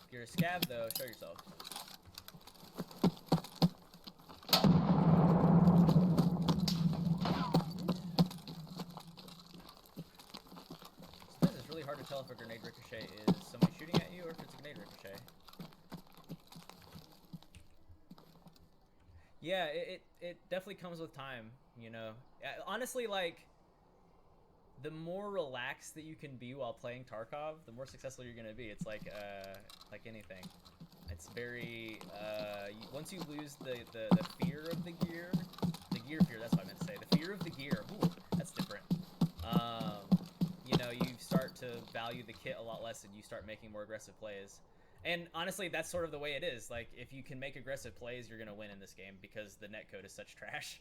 If you're a scav, though, show yourself. Sometimes it's really hard to tell if a grenade ricochet is somebody shooting at you or if it's a grenade ricochet. Yeah, it definitely comes with time, you know. Honestly, like, the more relaxed that you can be while playing Tarkov, the more successful you're gonna be. It's like anything. It's very, once you lose the fear of the gear fear, that's what I meant to say. The fear of the gear, ooh, that's different. You know, you start to value the kit a lot less and you start making more aggressive plays. And honestly, that's sort of the way it is. Like, if you can make aggressive plays, you're gonna win in this game because the netcode is such trash.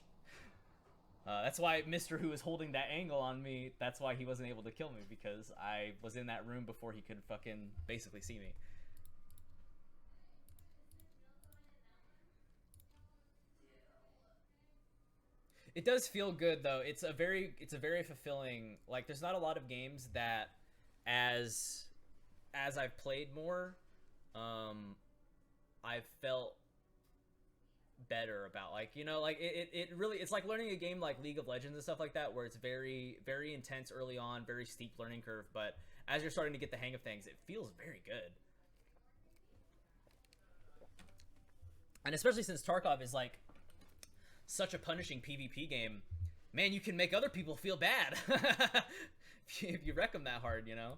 That's why Mr. Who was holding that angle on me, that's why he wasn't able to kill me, because I was in that room before he could fucking basically see me. It does feel good though. It's a very fulfilling, like there's not a lot of games that as I've played more, I've felt better about, like, you know, like it really, it's like learning a game like League of Legends and stuff like that, where it's very intense early on, very steep learning curve, but as you're starting to get the hang of things, it feels very good. And especially since Tarkov is like such a punishing PvP game, man, you can make other people feel bad if you wreck them that hard, you know?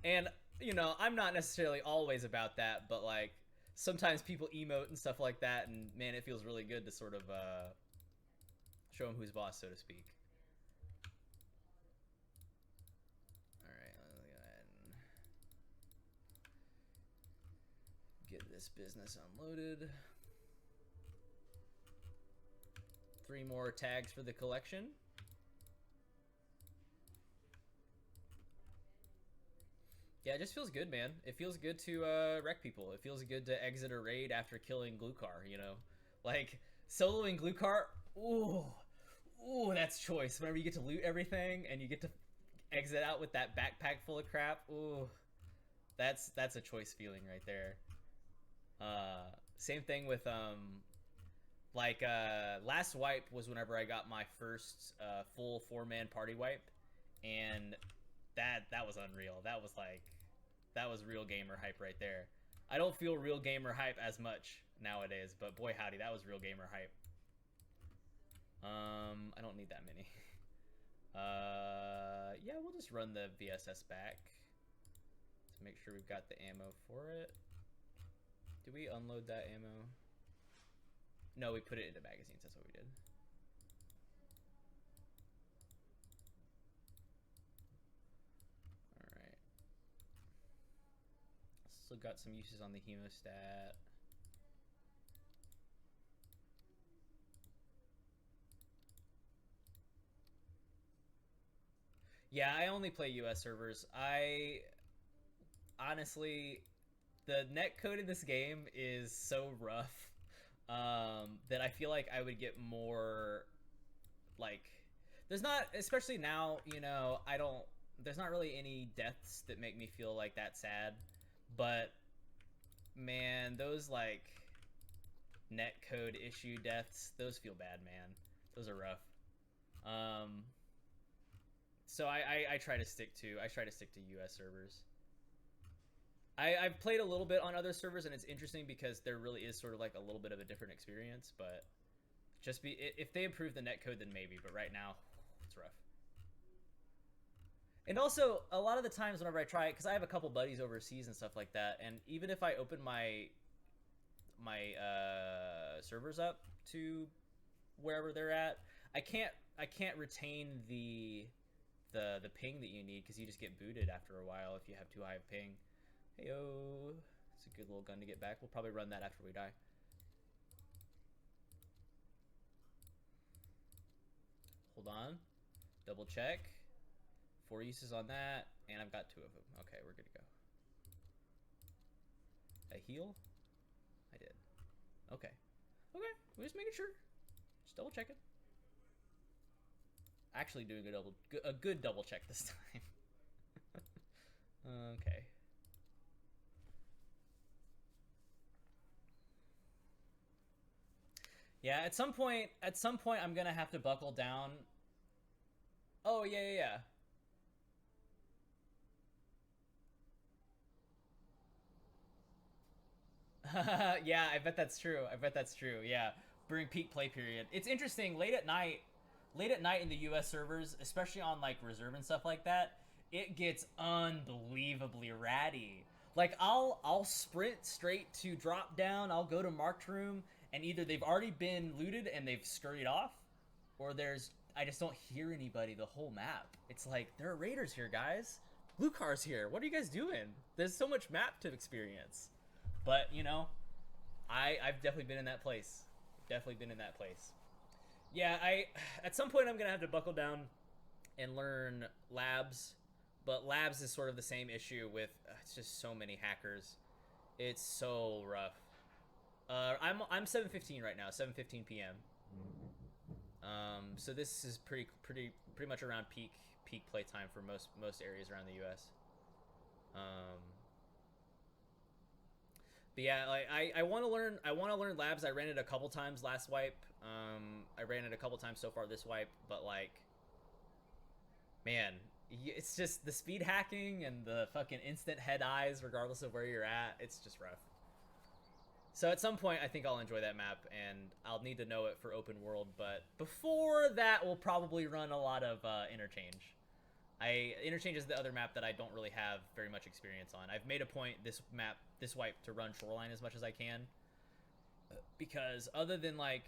And, you know, I'm not necessarily always about that, but like sometimes people emote and stuff like that, and man, it feels really good to sort of show them who's boss, so to speak. Alright, let's go ahead and get this business unloaded. 3 more tags for the collection. Yeah, it just feels good, man. It feels good to wreck people. It feels good to exit a raid after killing Glukar, you know? Like, soloing Glukar, ooh, that's choice. Whenever you get to loot everything and you get to exit out with that backpack full of crap, ooh, that's a choice feeling right there. Same thing with, like, last wipe was whenever I got my first full 4-man party wipe, and that was unreal. That was like, that was real gamer hype right there. I don't feel real gamer hype as much nowadays, but boy howdy, that was real gamer hype. I don't need that many. Yeah, we'll just run the VSS back to make sure we've got the ammo for it. Did we unload that ammo? No, we put it into magazines, that's what we did. Alright. Still got some uses on the hemostat. Yeah, I only play US servers. Honestly, the netcode in this game is so rough that I feel like I would get more, like, there's not, especially now, you know, there's not really any deaths that make me feel like that sad, but man, those like netcode issue deaths, those feel bad, man. Those are rough. So I try to stick to US servers. I've played a little bit on other servers, and it's interesting because there really is sort of like a little bit of a different experience, but just if they improve the netcode, then maybe, but right now it's rough. And also, a lot of the times whenever I try it, because I have a couple buddies overseas and stuff like that, and even if I open my servers up to wherever they're at, I can't retain the ping that you need, because you just get booted after a while if you have too high of ping. Heyo, it's a good little gun to get back. We'll probably run that after we die. Hold on, double check. 4 uses on that, and I've got 2 of them. Okay, we're good to go. A heal? I did. Okay. Okay, we're just making sure. Just double checking. Actually doing a good double check this time. Okay. Yeah, at some point I'm gonna have to buckle down. Oh yeah. Yeah, I bet that's true. Yeah, during peak play period. It's interesting, late at night in the US servers, especially on like reserve and stuff like that, it gets unbelievably ratty. Like I'll sprint straight to drop down, I'll go to marked room, and either they've already been looted and they've scurried off, or I just don't hear anybody the whole map. It's like, there are raiders here, guys. Blue car's here. What are you guys doing? There's so much map to experience. But, you know, I've definitely been in that place. Yeah, at some point I'm gonna have to buckle down and learn labs, but labs is sort of the same issue with it's just so many hackers. It's so rough. I'm 7:15 right now, 7:15 p.m. So this is pretty much around peak playtime for most areas around the U.S. But yeah, like I want to learn labs. I ran it a couple times last wipe. I ran it a couple times so far this wipe, but like, man, it's just the speed hacking and the fucking instant head eyes, regardless of where you're at. It's just rough. So at some point, I think I'll enjoy that map, and I'll need to know it for open world. But before that, we'll probably run a lot of interchange. Interchange is the other map that I don't really have very much experience on. I've made a point this wipe to run Shoreline as much as I can, because other than like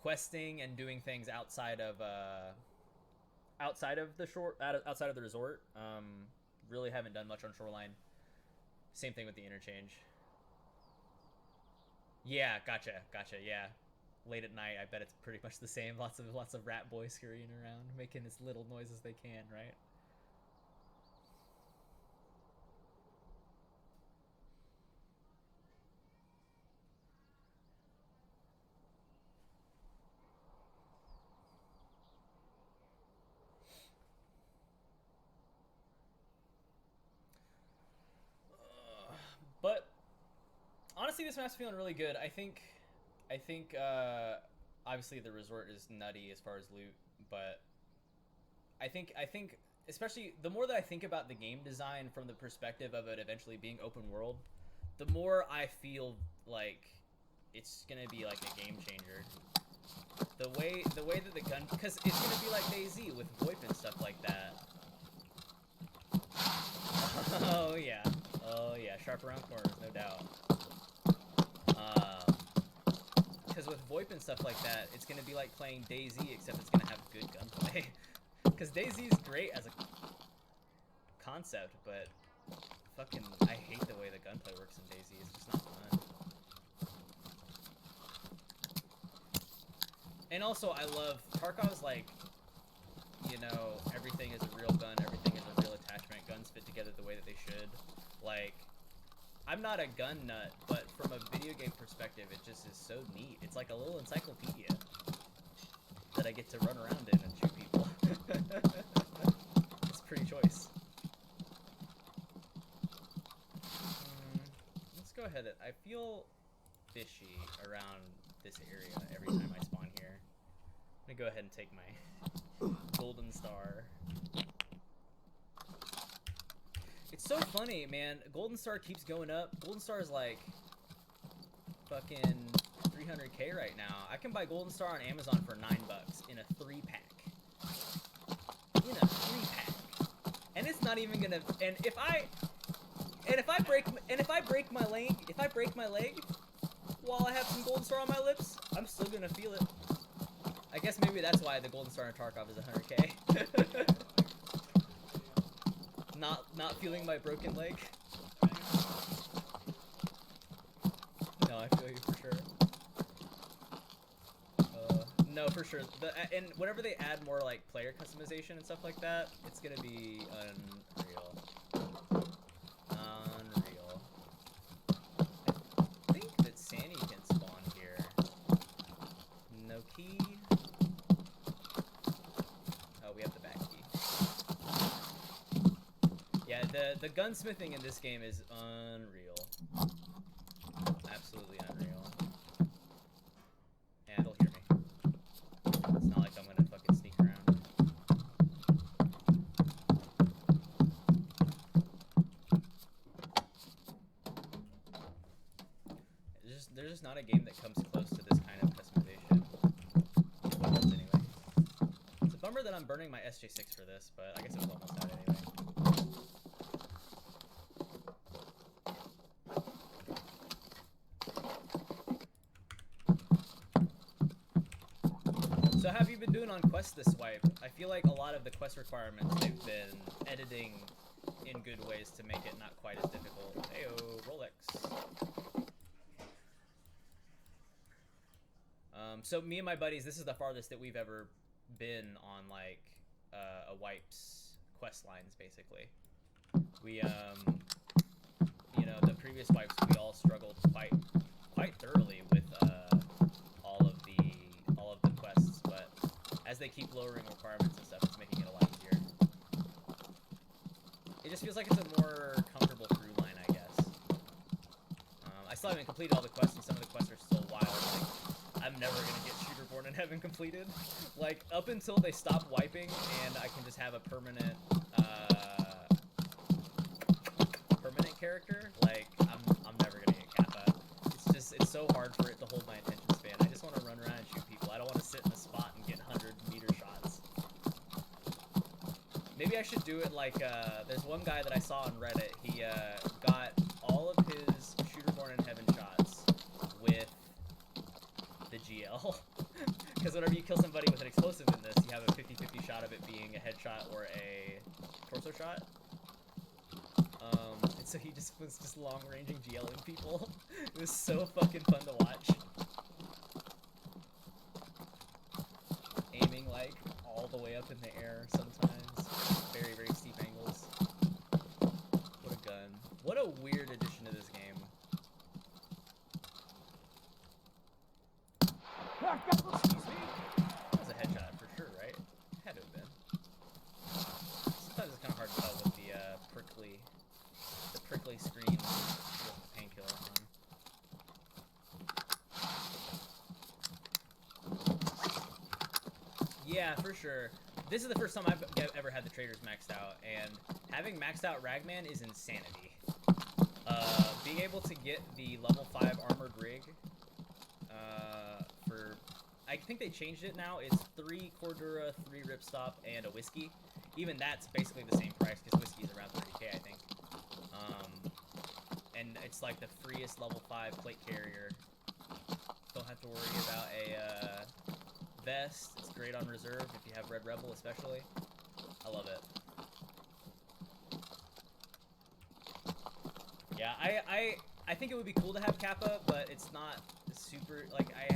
questing and doing things outside of the resort, really haven't done much on Shoreline. Same thing with the interchange. Yeah, gotcha. Yeah, late at night, I bet it's pretty much the same. Lots of rat boys scurrying around, making as little noise as they can, right? But honestly, this map's feeling really good. I think obviously the resort is nutty as far as loot, but I think especially the more that I think about the game design from the perspective of it eventually being open world, the more I feel like it's gonna be like a game changer. The way that the gun, because it's gonna be like DayZ with VoIP and stuff like that. Oh yeah, sharp around corners, no doubt. Because with VoIP and stuff like that, it's gonna be like playing DayZ, except it's gonna have good gunplay. Because DayZ is great as a concept, but fucking, I hate the way the gunplay works in DayZ. It's just not fun. And also, I love Tarkov's, like, you know, everything is a real gun, everything is a real attachment. Guns fit together the way that they should. Like, I'm not a gun nut, but from a video game perspective, it just is so neat. It's like a little encyclopedia that I get to run around in and shoot people. It's a pretty choice. Let's go ahead. I feel fishy around this area every time I spawn here. I'm gonna go ahead and take my golden star. It's so funny, man. Golden Star keeps going up. Golden Star is like fucking 300k right now. I can buy Golden Star on Amazon for $9 in a 3-pack. In a 3-pack, and it's not even gonna. And if I break my leg while I have some Golden Star on my lips, I'm still gonna feel it. I guess maybe that's why the Golden Star in Tarkov is 100k. Not feeling my broken leg. No, I feel you for sure. No, for sure. And whenever they add more like player customization and stuff like that, it's gonna be unreal. Unreal. I think that Sandy can spawn here. No key. Oh, we have the back key. Yeah, the gunsmithing in this game is unreal. Absolutely unreal. And they'll hear me. It's not like I'm gonna fucking sneak around. There's just not a game that comes close to this kind of customization. Weapons anyway. It's a bummer that I'm burning my SJ6 for this, but I guess it was almost out anyway. So how have you been doing on quests this wipe? I feel like a lot of the quest requirements they've been editing in good ways to make it not quite as difficult. Heyo, Rolex. So me and my buddies, this is the farthest that we've ever been on like a wipes quest lines, basically. We you know, the previous wipes we all struggled quite thoroughly with all of the quests, but as they keep lowering requirements and stuff, it's making it a lot easier. It just feels like it's a more comfortable through line, I guess. I still haven't completed all the quests, and some of the quests are still wild. Like, I'm never gonna get Shooter Born in Heaven completed. Like, up until they stop wiping, and I can just have a permanent character. Like, I'm never gonna get Kappa. It's so hard for it to hold my attention span. I just want to run around and shoot people. I don't want to sit in a spot and get 100-meter shots. Maybe I should do it like, there's one guy that I saw on Reddit. He got all of his Shooter Born in Heaven shots with the GL. Because whenever you kill somebody with an explosive in this, you have a 50-50 shot of it being a headshot or a torso shot. And so he just was just long-ranging GLing people. It was so fucking fun to watch. Aiming like all the way up in the air sometimes. Very, very steep angles. What a gun. What a weird addition to this game. Excuse me? That was a headshot for sure, right? Had to have been. Sometimes it's kind of hard to tell with the prickly screen with the painkiller on. Yeah, for sure. This is the first time I've ever had the traders maxed out, and having maxed out Ragman is insanity. Being able to get the level 5 armored rig for... I think they changed it now. It's 3 Cordura, 3 Ripstop, and a Whiskey. Even that's basically the same price, because Whiskey's around 30k, I think. And it's like the freest level 5 plate carrier. Don't have to worry about a vest. It's great on reserve if you have Red Rebel, especially. I love it. Yeah, I think it would be cool to have Kappa, but it's not super, like, I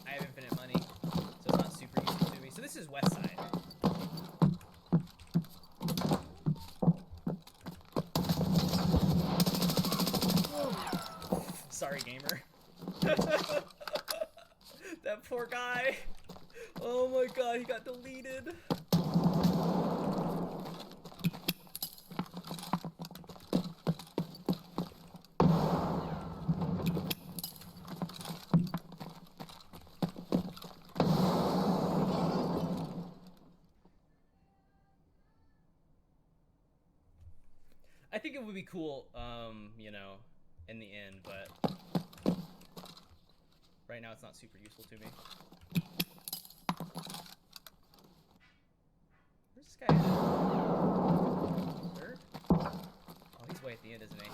have infinite money, so it's not super useful to me. So this is West Side. Sorry, gamer. That poor guy. Oh my god, he got deleted. I think it would be cool, you know, in the end, but right now it's not super useful to me. Where's this guy at? Third? Oh, he's way at the end, isn't he?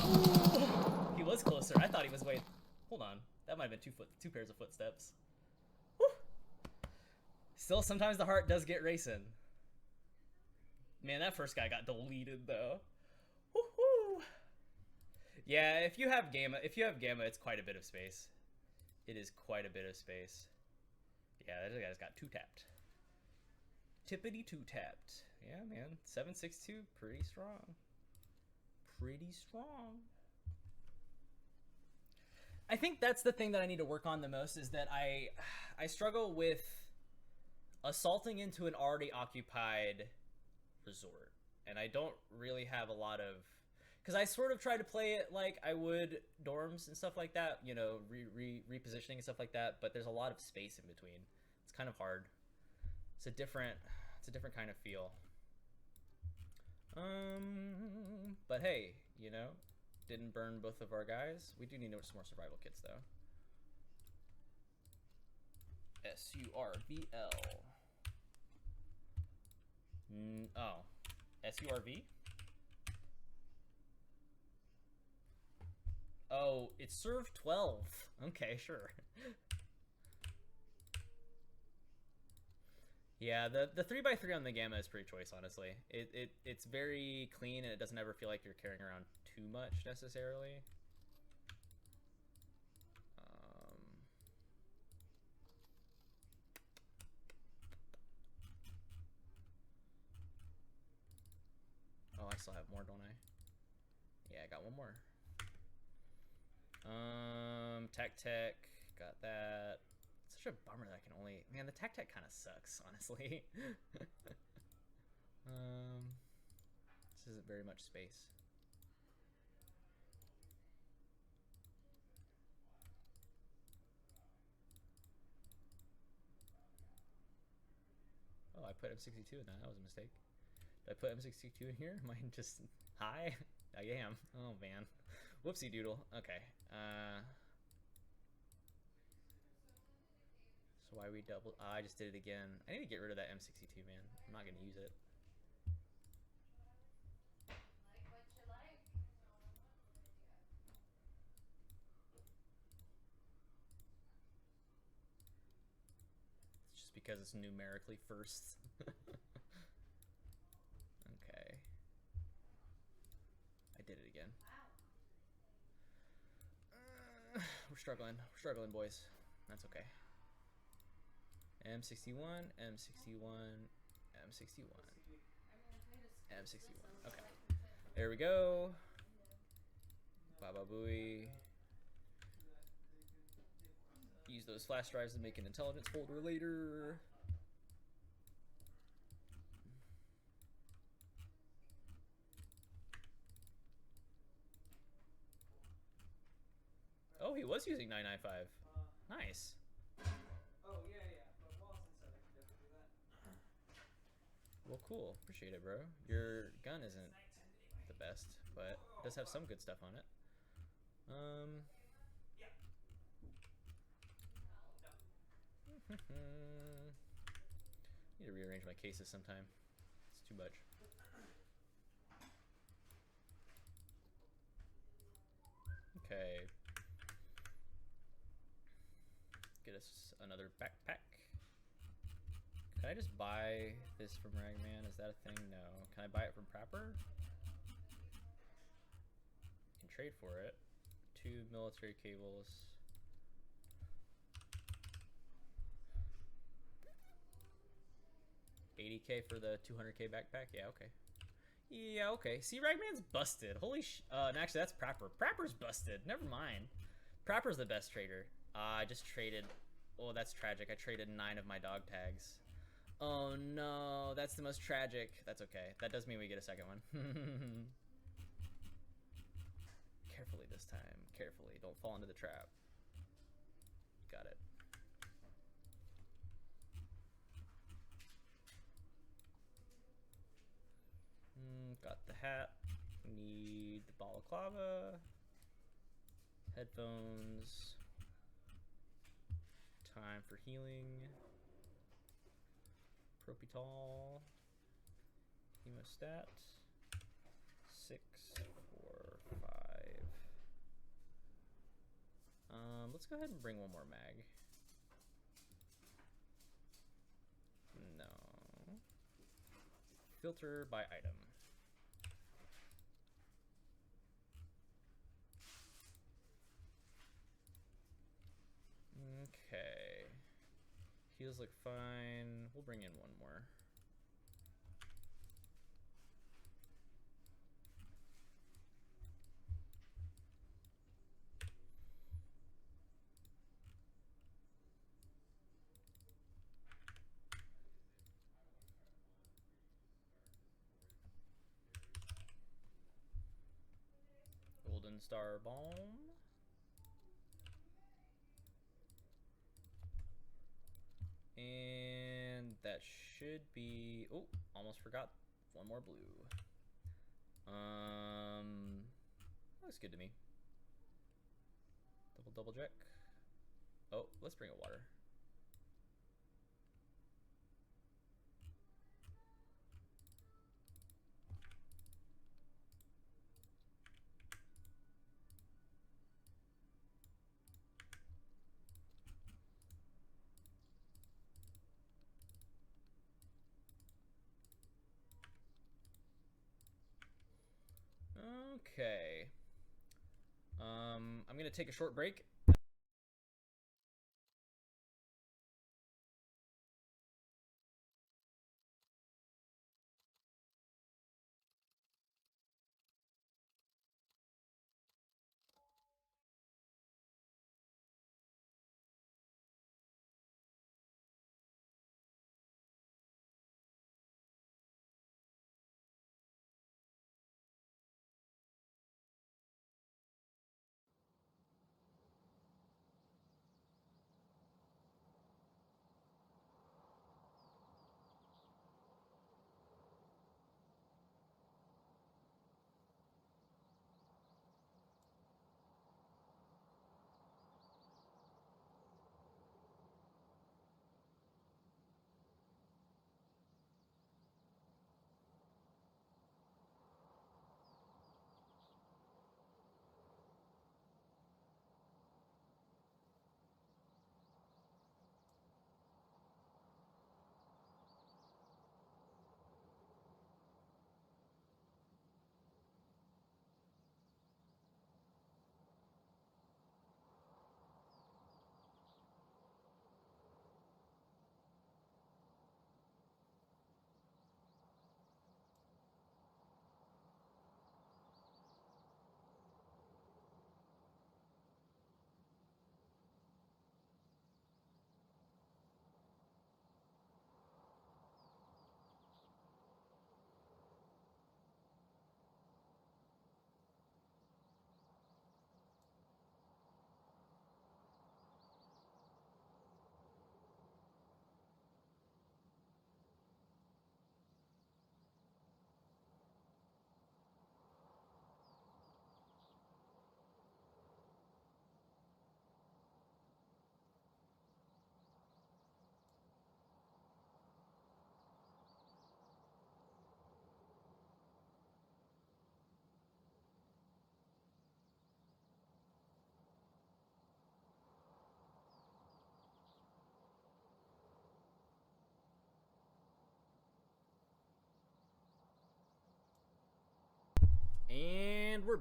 Ooh, he was closer. I thought he was way... Hold on. That might have been two pairs of footsteps. Woo. Still, sometimes the heart does get racing. Man, that first guy got deleted though. Woohoo! Yeah, if you have Gamma, it's quite a bit of space. It is quite a bit of space. Yeah, that guy's got 2-tapped. Tippity 2-tapped. Yeah, man. 7.62, pretty strong. Pretty strong. I think that's the thing that I need to work on the most, is that I struggle with assaulting into an already occupied resort, and I don't really have a lot of, because I sort of try to play it like I would dorms and stuff like that, you know, repositioning and stuff like that, but there's a lot of space in between. It's kind of hard. It's a different kind of feel. But hey, you know, didn't burn both of our guys. We do need some more survival kits though. SURVL. Oh, SURV? Oh, it's serve 12. Okay, sure. Yeah, the 3x3 on the Gamma is pretty choice, honestly. It's very clean, and it doesn't ever feel like you're carrying around too much necessarily. still have more, don't I? Yeah, I got one more. Tech, got that. It's such a bummer that I can only. Man, the tech kind of sucks, honestly. This isn't very much space. Oh, I put M62 in that. That was a mistake. Did I put M62 in here? Am I just high? I am. Oh man. Whoopsie doodle. Okay. So why we double? I just did it again. I need to get rid of that M62, man. I'm not gonna use it. Like what you like. It's just because it's numerically first. Okay. I did it again. We're struggling. We're struggling, boys. That's okay. M61, M61, M61, M61. Okay. There we go. Baba Booey. Use those flash drives to make an intelligence folder later. Oh, he was using 995. Nice. Oh, yeah. But Lawson said I could definitely do that. Well, cool. Appreciate it, bro. Your gun isn't the best, but it does have some good stuff on it. Yeah. No. Need to rearrange my cases sometime. It's too much. Okay. Get us another backpack. Can I just buy this from Ragman? Is that a thing? No. Can I buy it from Prapper? Can trade for it. 2 military cables. $80K for the 200K backpack? Yeah, okay. Yeah, okay. See, Ragman's busted. Holy sh... and actually, that's Prapper. Prapper's busted. Never mind. Prapper's the best trader. I just traded... Oh, that's tragic. I traded 9 of my dog tags. Oh, no. That's the most tragic. That's okay. That does mean we get a second one. Carefully this time. Carefully. Don't fall into the trap. Got it. Got the hat. Need the balaclava. Headphones. Time for healing. Propital. Hemostat. 6, 4, 5. Let's go ahead and bring one more mag. No. Filter by item. Okay. Heals look fine. We'll bring in one more. Golden Star Balm. And that should be... Oh, almost forgot. One more blue. Looks good to me. Double check. Oh, let's bring a water. Okay. I'm gonna take a short break.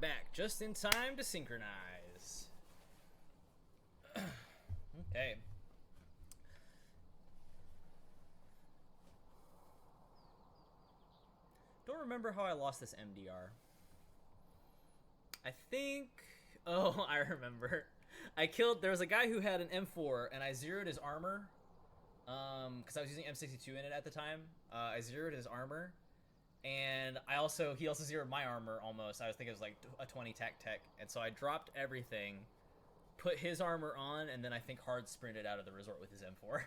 back just in time to synchronize. Okay. Don't remember how I lost this MDR. I think... Oh, I remember. There was a guy who had an M4, and I zeroed his armor. Because I was using M62 in it at the time. I zeroed his armor. And he also zeroed my armor almost. I was thinking it was like a 20 tech. And so I dropped everything, put his armor on, and then I think hard sprinted out of the resort with his M4.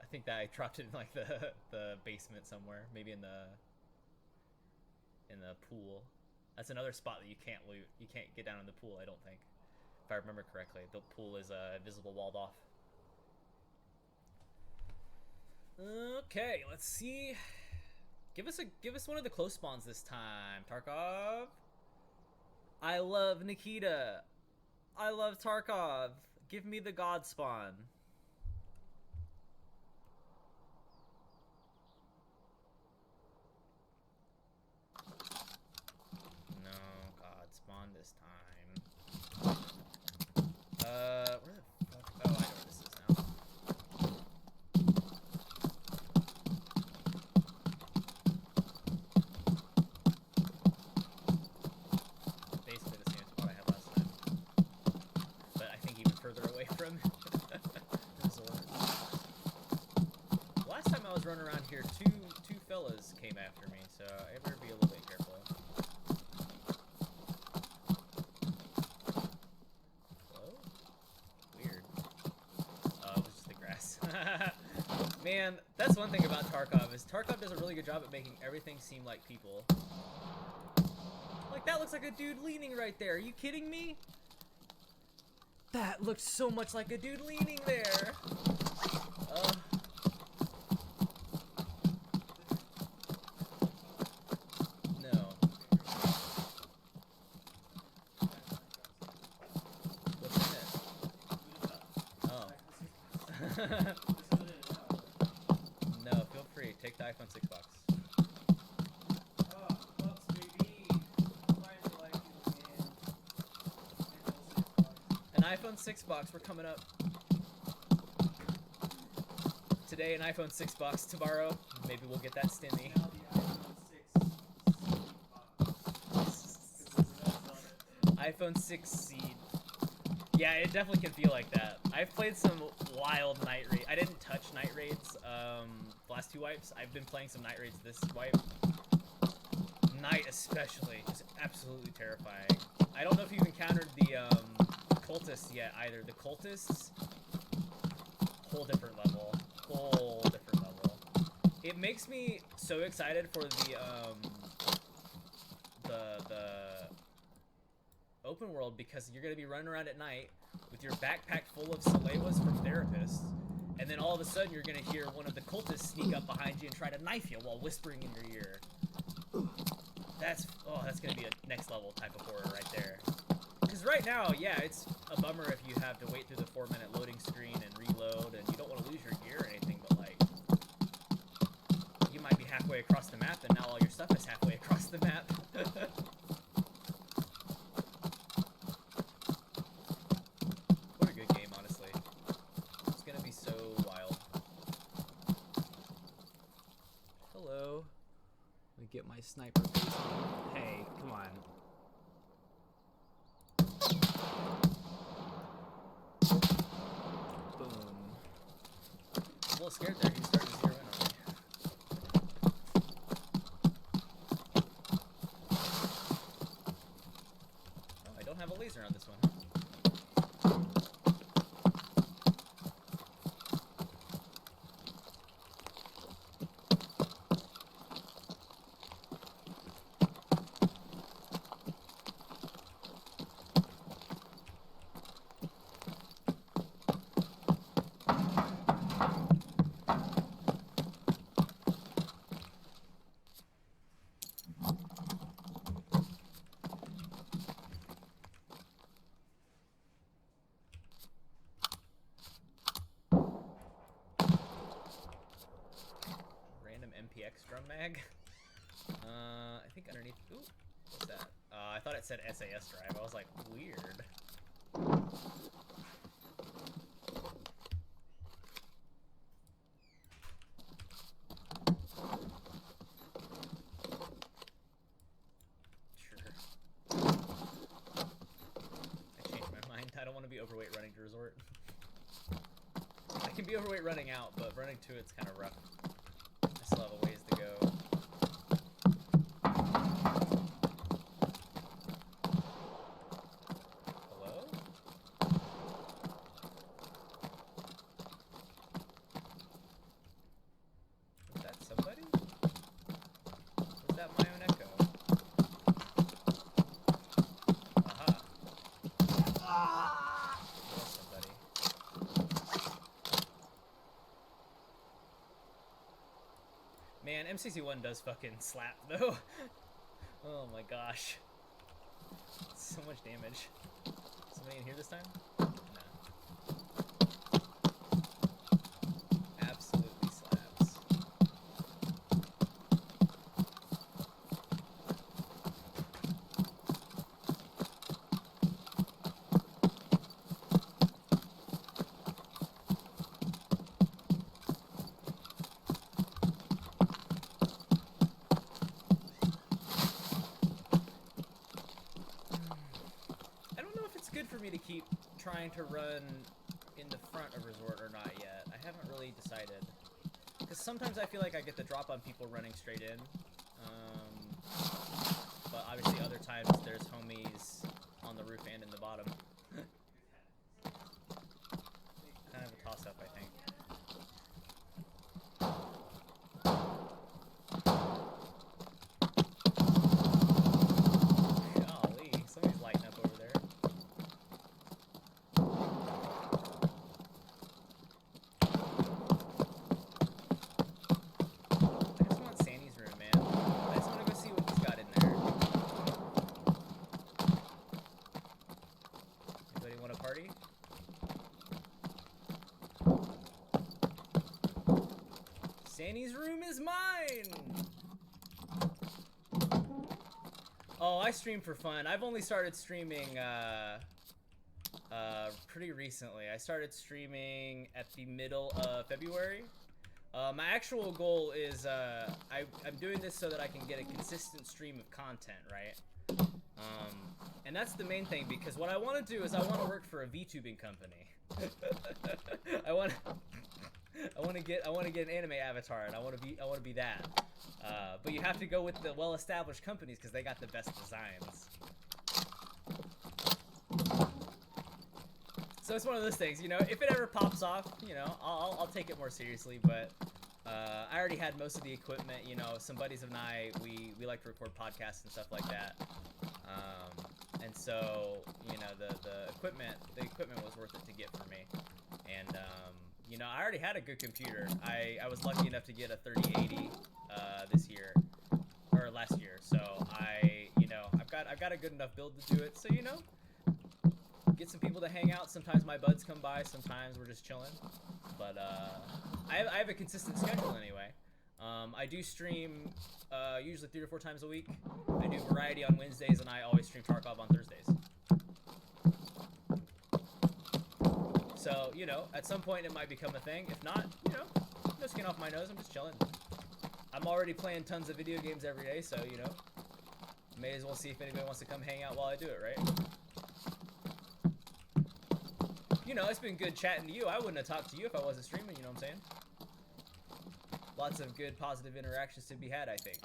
I think that I dropped it in like the basement somewhere, maybe in the pool. That's another spot that you can't loot. You can't get down in the pool, I don't think. If I remember correctly, the pool is visible, walled off. Okay, let's see. Give us one of the close spawns this time, Tarkov. I love Nikita. I love Tarkov. Give me the god spawn. No, god spawn this time. Where the fuck? Oh, I know where this is now. Basically the same spot I had last time, but I think even further away from resort. Last time I was running around here, two fellas came after me, so I better be a little bit careful. Man, that's one thing about Tarkov, is Tarkov does a really good job at making everything seem like people. Like, that looks like a dude leaning right there. Are you kidding me? That looks so much like a dude leaning there. No. What's in it? Oh. No, feel free. Take the iPhone 6 box. Oh, bucks, baby. Finally, like An iPhone 6 box. We're coming up. Today, an iPhone 6 box. Tomorrow, maybe we'll get that stimmy. Now the iPhone 6 box. iPhone 6 seed. Yeah, it definitely can feel like that. I've played some wild night raids. I didn't touch night raids last two wipes. I've been playing some night raids this wipe. Night especially is absolutely terrifying. I don't know if you've encountered the cultists yet either. The cultists, whole different level. Whole different level. It makes me so excited for the open world, because you're going to be running around at night with your backpack full of Salevas from therapists, and then all of a sudden you're going to hear one of the cultists sneak up behind you and try to knife you while whispering in your ear. That's going to be a next level type of horror right there. Because right now, yeah, it's a bummer if you have to wait through the 4-minute loading screen and reload, and you don't want to lose your gear or anything, but like, you might be halfway across the map, and now all your stuff is halfway across the map. What a good game, honestly. It's gonna be so wild. Hello. Let me get my sniper face on. Hey, come on. Boom. I'm a little scared there. He's starting to zero in on me. Oh, I don't have a laser on this one, huh? Random MPX drum mag. I think underneath. Ooh, what's that? I thought it said SAS drive. I was like, weird. Sure. I changed my mind. I don't want to be overweight running to resort. I can be overweight running out, but running to it's kind of rough. I still have a ways to go. Hello? Was that somebody? Was that my own echo? Aha. That was somebody. Man, MCC1 does fucking slap, though. Oh my gosh. So much damage. Somebody in here this time? Nah. Absolutely slaps. I don't know if it's good for me to keep trying to run in the front of resort or not yet. I haven't really decided. Because sometimes I feel like I get the drop on people running straight in. But obviously other times there's homies on the roof and in the bottom. Kind of a toss-up, I think. Golly, somebody's lighting up over there. I just want Sandy's room, man. I just want to go see what he's got in there. Anybody want to party? Sandy's room is mine! Oh, I stream for fun. I've only started streaming pretty recently. I started streaming at the middle of February. My actual goal is I'm doing this so that I can get a consistent stream of content, right? And that's the main thing, because what I want to do is I want to work for a VTubing company. I want to get an anime avatar, and I want to be that. But you have to go with the well-established companies because they got the best designs. So it's one of those things, you know. If it ever pops off, you know, I'll take it more seriously. But I already had most of the equipment. You know, some buddies and I, we like to record podcasts and stuff like that. And so, you know, the equipment was worth it to get for me. And you know, I already had a good computer. I was lucky enough to get a 3080 this year or last year. So you know, I've got a good enough build to do it. So, you know, get some people to hang out. Sometimes my buds come by. Sometimes we're just chilling. But I have a consistent schedule anyway. I do stream usually 3 to 4 times a week. I do variety on Wednesdays, and I always stream Tarkov on Thursdays. So, you know, at some point it might become a thing. If not, you know, no skin off my nose. I'm just chilling. I'm already playing tons of video games every day, so, you know, may as well see if anybody wants to come hang out while I do it, right? You know, it's been good chatting to you. I wouldn't have talked to you if I wasn't streaming, you know what I'm saying? Lots of good, positive interactions to be had, I think.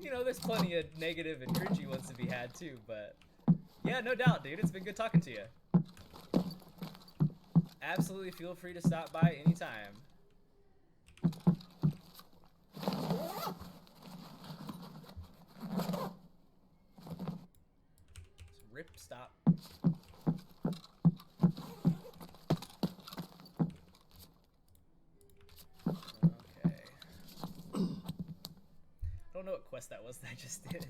You know, there's plenty of negative and cringy ones to be had, too, but yeah, no doubt, dude. It's been good talking to you. Absolutely feel free to stop by anytime. Rip, stop. Okay. I don't know what quest that was that I just did.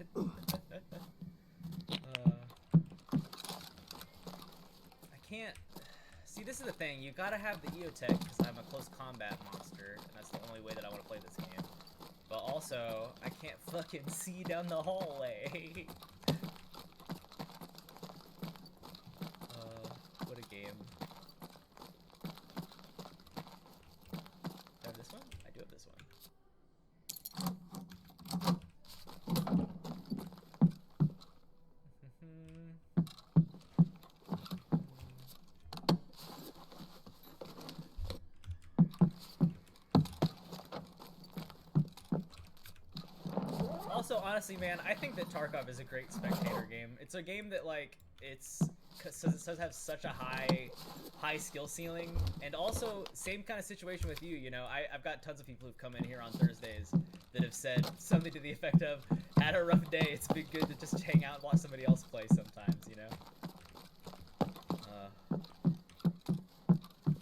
I can't... See, this is the thing. You gotta have the EOTech because I'm a close combat monster, and that's the only way that I want to play this game. But also, also, I can't fucking see down the hallway. What a game. Do I have this one? I do have this one. Also, honestly, man, I think that Tarkov is a great spectator game. It's a game that, like, it does have such a high skill ceiling, and also same kind of situation with you. You know, I've got tons of people who've come in here on Thursdays that have said something to the effect of, "Had a rough day. It's been good to just hang out and watch somebody else play sometimes." You know,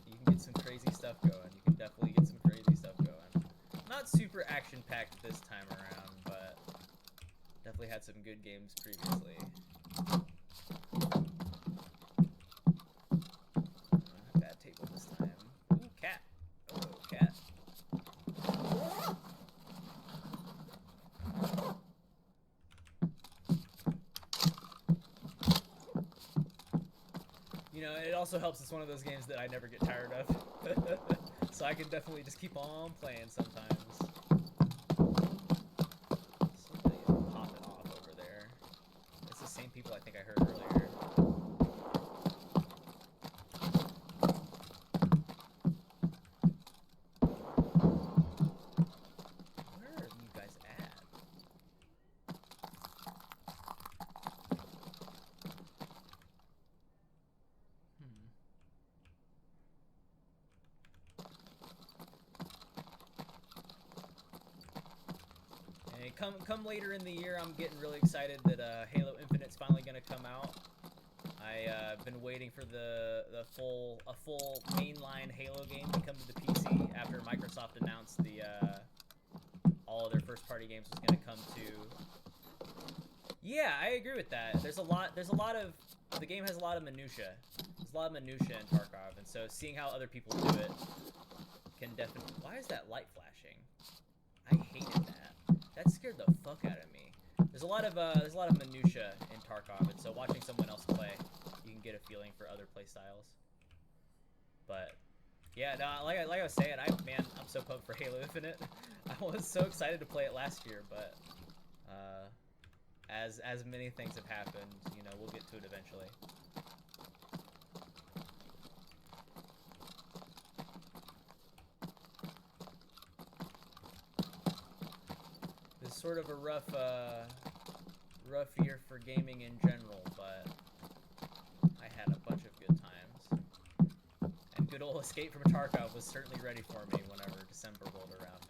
you can get some crazy stuff going. You can definitely get some crazy stuff going. Not super action-packed this time around, but definitely had some good games previously. Bad table this time. Ooh, cat. Oh, cat. You know, it also helps. It's one of those games that I never get tired of. So I can definitely just keep on playing sometimes. Somebody popping off over there. It's the same people I think I heard earlier. Where are you guys at? And come later in the year, I'm getting really excited that Halo Infinite's finally gonna come out. I've been waiting for a full mainline Halo game to come to the PC after Microsoft announced all of their first party games was gonna come to. Yeah, I agree with that. There's a lot of the game has a lot of minutia. There's a lot of minutia in Tarkov, and so seeing how other people do it can definitely. Why is that light flashing? I hated that. That scared the fuck out of me. There's a lot of minutia in Tarkov, and so watching someone else play, you can get a feeling for other play styles. But yeah, no, like I was saying, I'm so pumped for Halo Infinite. I was so excited to play it last year, but as many things have happened, you know, we'll get to it eventually. It's sort of a rough year for gaming in general, but I had a bunch of good times. And good old Escape from Tarkov was certainly ready for me whenever December rolled around.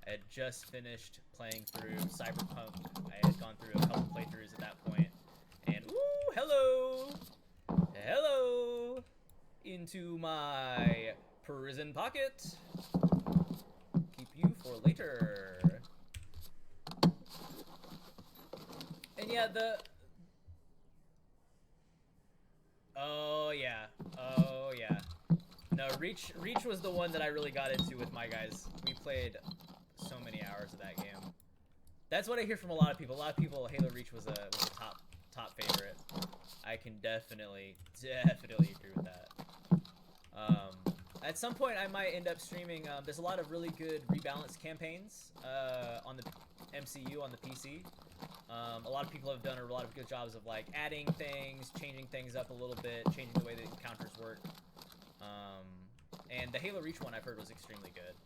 I had just finished playing through Cyberpunk. I had gone through a couple playthroughs at that point, and ooh, hello! Hello! Into my prison pocket. Keep you for later. And yeah, oh yeah. No, Reach was the one that I really got into with my guys. We played so many hours of that game. That's what I hear from a lot of people. Halo Reach was a top favorite. I can definitely agree with that. At some point, I might end up streaming. There's a lot of really good rebalanced campaigns on the MCU on the PC. A lot of people have done a lot of good jobs of like adding things, changing things up a little bit, changing the way the encounters work. And the Halo Reach one I've heard was extremely good,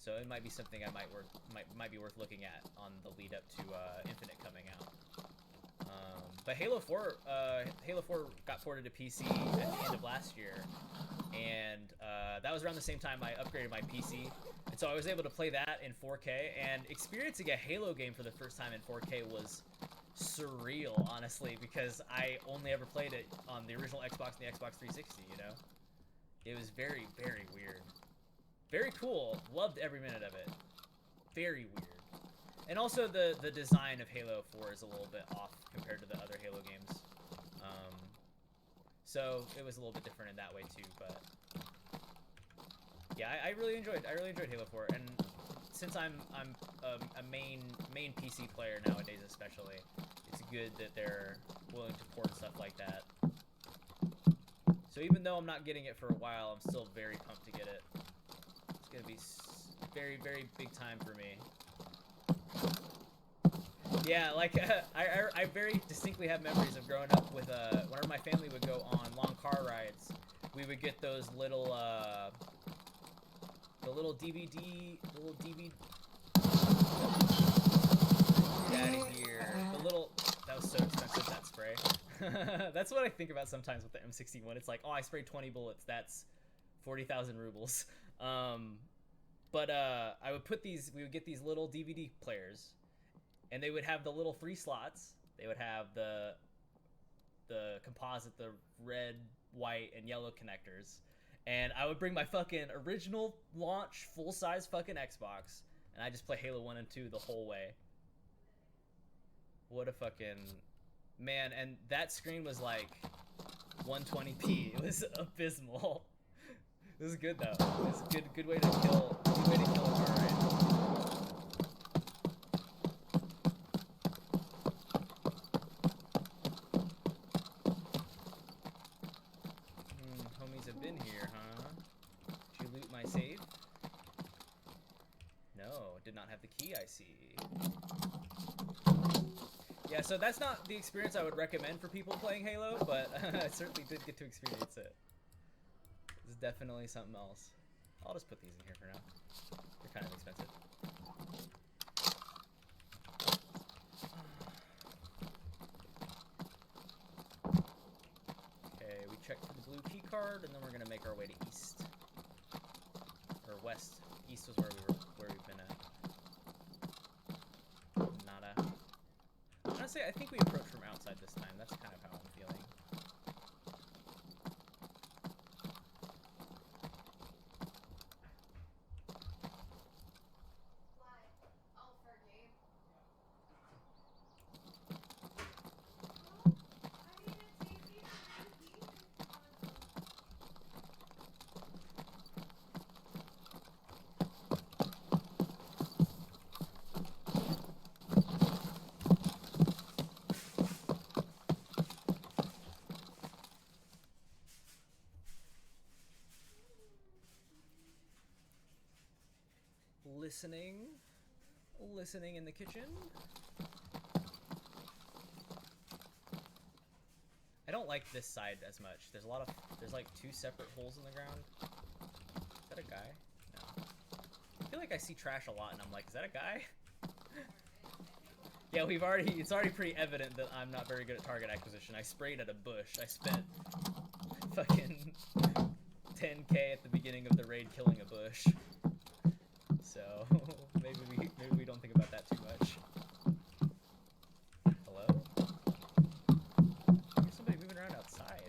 so it might be something I might be worth looking at on the lead up to Infinite coming out. But Halo 4 got ported to PC at the end of last year, and that was around the same time I upgraded my PC, and so I was able to play that in 4K, and experiencing a Halo game for the first time in 4K was surreal, honestly, because I only ever played it on the original Xbox and the Xbox 360, you know? It was very, very weird. Very cool. Loved every minute of it. Very weird. And also the design of Halo 4 is a little bit off compared to the other Halo games. So it was a little bit different in that way too, but yeah, I really enjoyed Halo 4, and since I'm a main PC player nowadays, especially, it's good that they're willing to port stuff like that. So even though I'm not getting it for a while, I'm still very pumped to get it. It's gonna be very, very big time for me. Yeah, like I very distinctly have memories of growing up with whenever my family would go on long car rides, we would get those little the little DVD. Get out of here. That was so expensive, that spray. That's what I think about sometimes with the M61. It's like, oh, I sprayed 20 bullets. That's 40,000 rubles. But I would put these. We would get these little DVD players, and they would have the little 3 slots. They would have the composite, the red, white, and yellow connectors. And I would bring my fucking original launch full-size fucking Xbox, and I just play Halo 1 and 2 the whole way. What a fucking... Man, and that screen was like 120p. It was abysmal. It was good though. It was a good way to kill a car ride. Homies have been here, huh? Did you loot my safe? No, did not have the key, I see. Yeah, so that's not the experience I would recommend for people playing Halo, but I certainly did get to experience it. It's definitely something else. I'll just put these in here for now. They're kind of expensive. Okay, we checked for the blue key card, and then we're gonna make our way to east. Or west. East was where we've been at. Nada. Honestly, I think we approached from outside this time. That's kind of how I'm feeling. Listening in the kitchen. I don't like this side as much. There's like 2 separate holes in the ground. Is that a guy? No. I feel like I see trash a lot and I'm like, is that a guy? Yeah, it's already pretty evident that I'm not very good at target acquisition. I sprayed at a bush. I spent fucking 10k at the beginning of the raid killing a bush. So maybe we don't think about that too much. Hello? There's somebody moving around outside.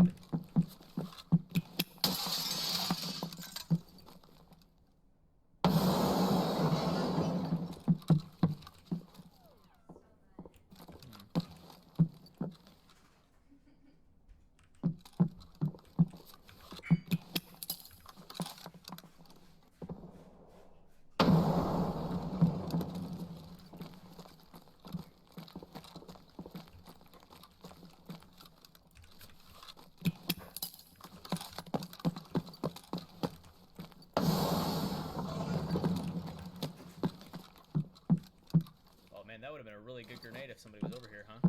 That would have been a really good grenade if somebody was over here, huh?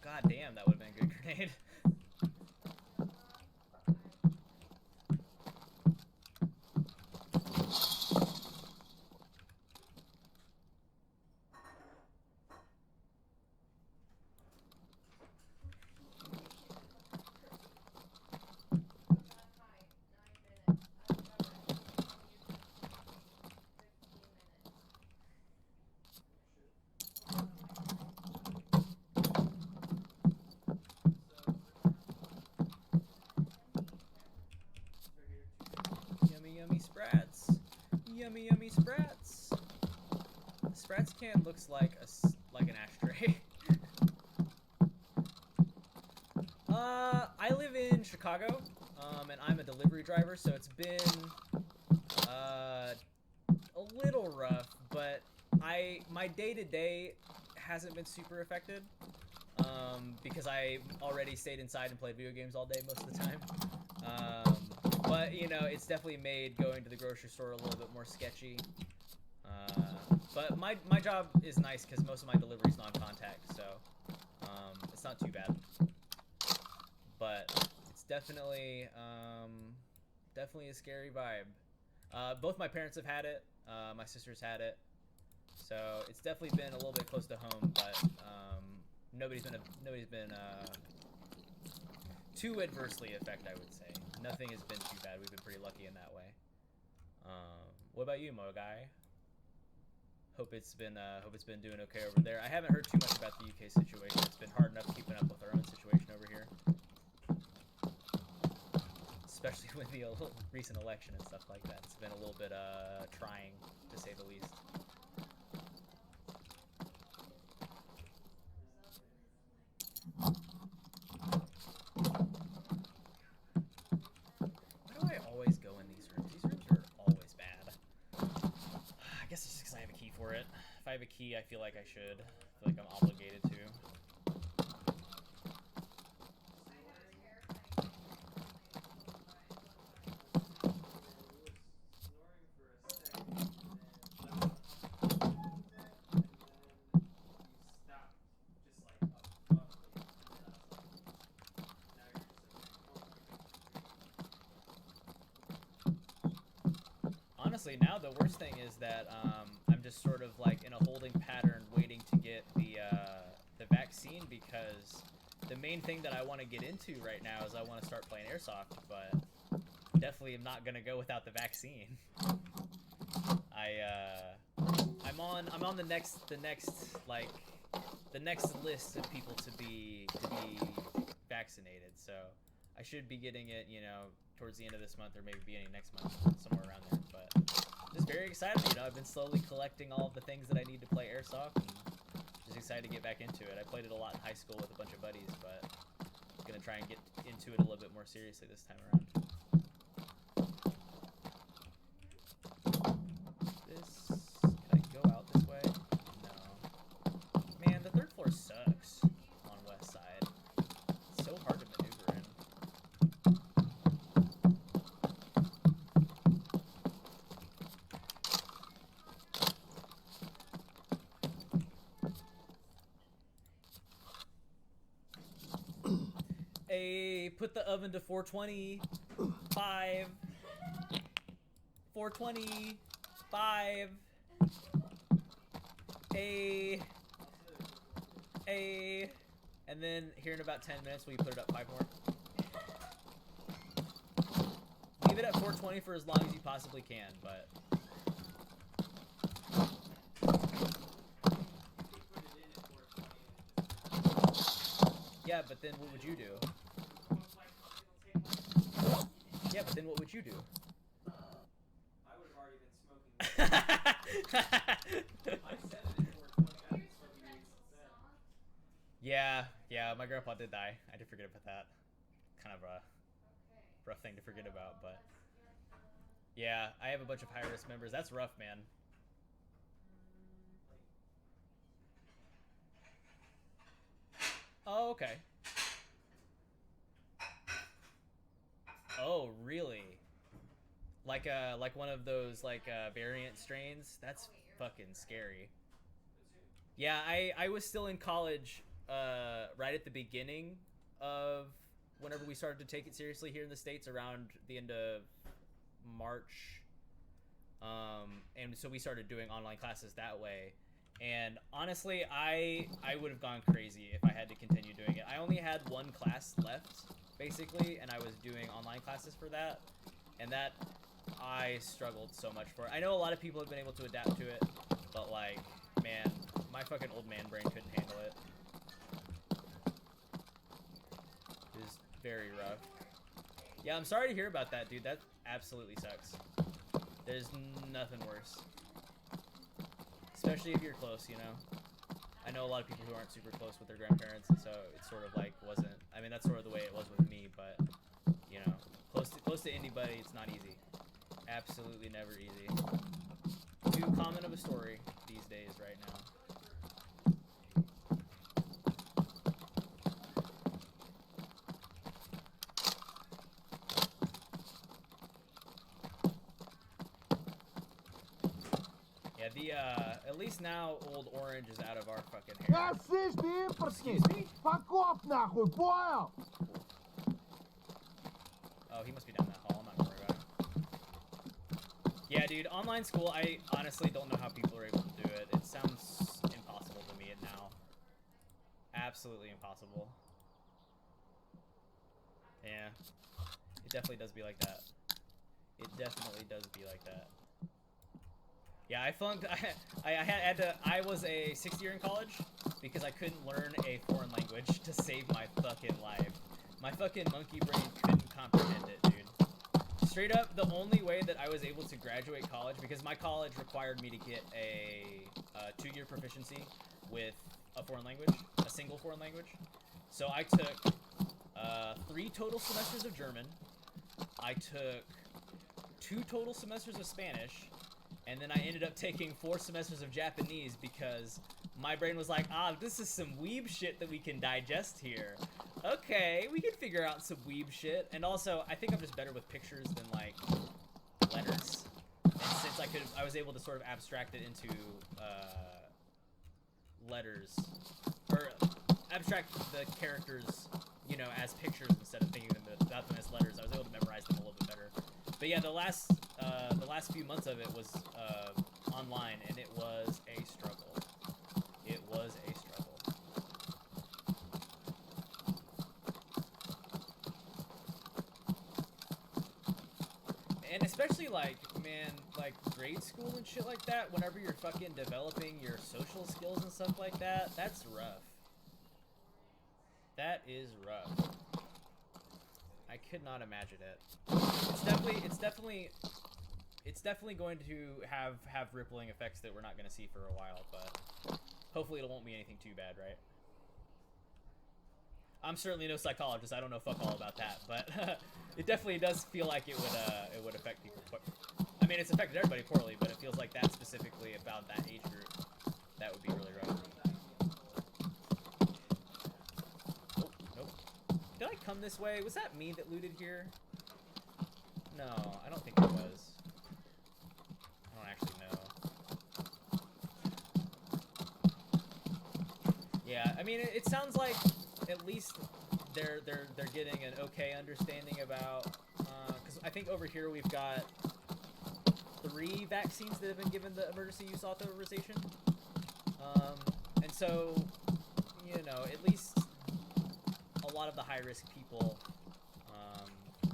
God damn, that would have been a good grenade. Yummy, yummy sprats. The sprats can looks like an ashtray. I live in Chicago, and I'm a delivery driver, so it's been a little rough, but my day-to-day hasn't been super affected because I already stayed inside and played video games all day most of the time. But you know, it's definitely made going to the grocery store a little bit more sketchy. But my job is nice because most of my delivery is non-contact, so it's not too bad. But it's definitely definitely a scary vibe. Both my parents have had it. My sister's had it, so it's definitely been a little bit close to home. But nobody's been too adversely affected, I would say. Nothing has been too bad. We've been pretty lucky in that way. What about you, Mo guy? Hope it's been doing okay over there. I haven't heard too much about the UK situation. It's been hard enough keeping up with our own situation over here, especially with the recent election and stuff like that. It's been a little bit trying, to say the least. Why do I always go in these rooms? These rooms are always bad. I guess it's just because I have a key for it. If I have a key, I feel like I should. I feel like I'm obligated to. Honestly, now the worst thing is that I'm just sort of like in a holding pattern waiting to get the vaccine, because the main thing that I want to get into right now is I want to start playing airsoft, but definitely am not gonna go without the vaccine. I'm on the next list of people to be vaccinated, so I should be getting it, you know, towards the end of this month or maybe beginning next month, somewhere around there. But just very excited, you know. I've been slowly collecting all of the things that I need to play airsoft, and just excited to get back into it. I played it a lot in high school with a bunch of buddies, but I'm gonna try and get into it a little bit more seriously this time around. Can I go out this way? No. Man, the third floor sucks on West Side. It's so hard to maneuver in. Hey, put the oven to 420. 5. 420. 5. Hey. Hey. And then here in about 10 minutes, will you put it up 5 more? Leave it at 420 for as long as you possibly can, but... Yeah, but then what would you do? Yeah, but then what would you do? I would have already been smoking. I said it at 420. I've been smoking weed since then. Yeah, my grandpa did die. I did forget about that. Kind of a rough thing to forget about, but... Yeah, I have a bunch of high-risk members. That's rough, man. Oh, okay. Oh, really? Like one of those variant strains? That's fucking scary. Yeah, I was still in college right at the beginning of whenever we started to take it seriously here in the States, around the end of March. And so we started doing online classes that way. And honestly, I would have gone crazy if I had to continue doing it. I only had one class left, basically, and I was doing online classes for that. And that, I struggled so much for it. I know a lot of people have been able to adapt to it, but like, man, my fucking old man brain couldn't handle it. It was very rough. Yeah, I'm sorry to hear about that, dude. That absolutely sucks. There's nothing worse. Especially if you're close, you know? I know a lot of people who aren't super close with their grandparents, and so it sort of like wasn't... I mean, that's sort of the way it was with me, but, you know, close to anybody, it's not easy. Absolutely never easy. too common of a story these days right now. Yeah, the at least now Old Orange is out of our fucking hair. Excuse me? Fuck off, нахуй, понял? Oh, he must be down that hall. I'm not gonna worry about him. Yeah, dude, online school, I honestly don't know how people are able to do it. It sounds impossible to me now. Absolutely impossible. Yeah. It definitely does be like that. It definitely does be like that. Yeah, I flunked. I was a 6th year in college because I couldn't learn a foreign language to save my fucking life. My fucking monkey brain couldn't comprehend it, dude. Straight up, the only way that I was able to graduate college, because my college required me to get a 2-year proficiency with a foreign language, a single foreign language. So I took 3 total semesters of German. I took 2 total semesters of Spanish. And then I ended up taking 4 semesters of Japanese because my brain was like, ah, this is some weeb shit that we can digest here. Okay, we can figure out some weeb shit. And also, I think I'm just better with pictures than, like, letters. And since I was able to sort of abstract it into, letters. Or abstract the characters, you know, as pictures instead of thinking about them as letters, I was able to memorize them a little bit better. But yeah, the last few months of it was online, and it was a struggle. It was a struggle. And especially, like, man, like, grade school and shit like that, whenever you're fucking developing your social skills and stuff like that, that's rough. That is rough. I could not imagine it. It's definitely going to have rippling effects that we're not going to see for a while, but hopefully it won't be anything too bad, right? I'm certainly no psychologist. I don't know fuck all about that, but it definitely does feel like it would affect people. I mean, it's affected everybody poorly, but it feels like that specifically about that age group, that would be really rough. Oh, nope. Did I come this way? Was that me that looted here? No, I don't think it was. I don't actually know. Yeah, I mean, it sounds like at least they're getting an okay understanding about, because I think over here we've got 3 vaccines that have been given the emergency use authorization, and so, you know, at least a lot of the high-risk people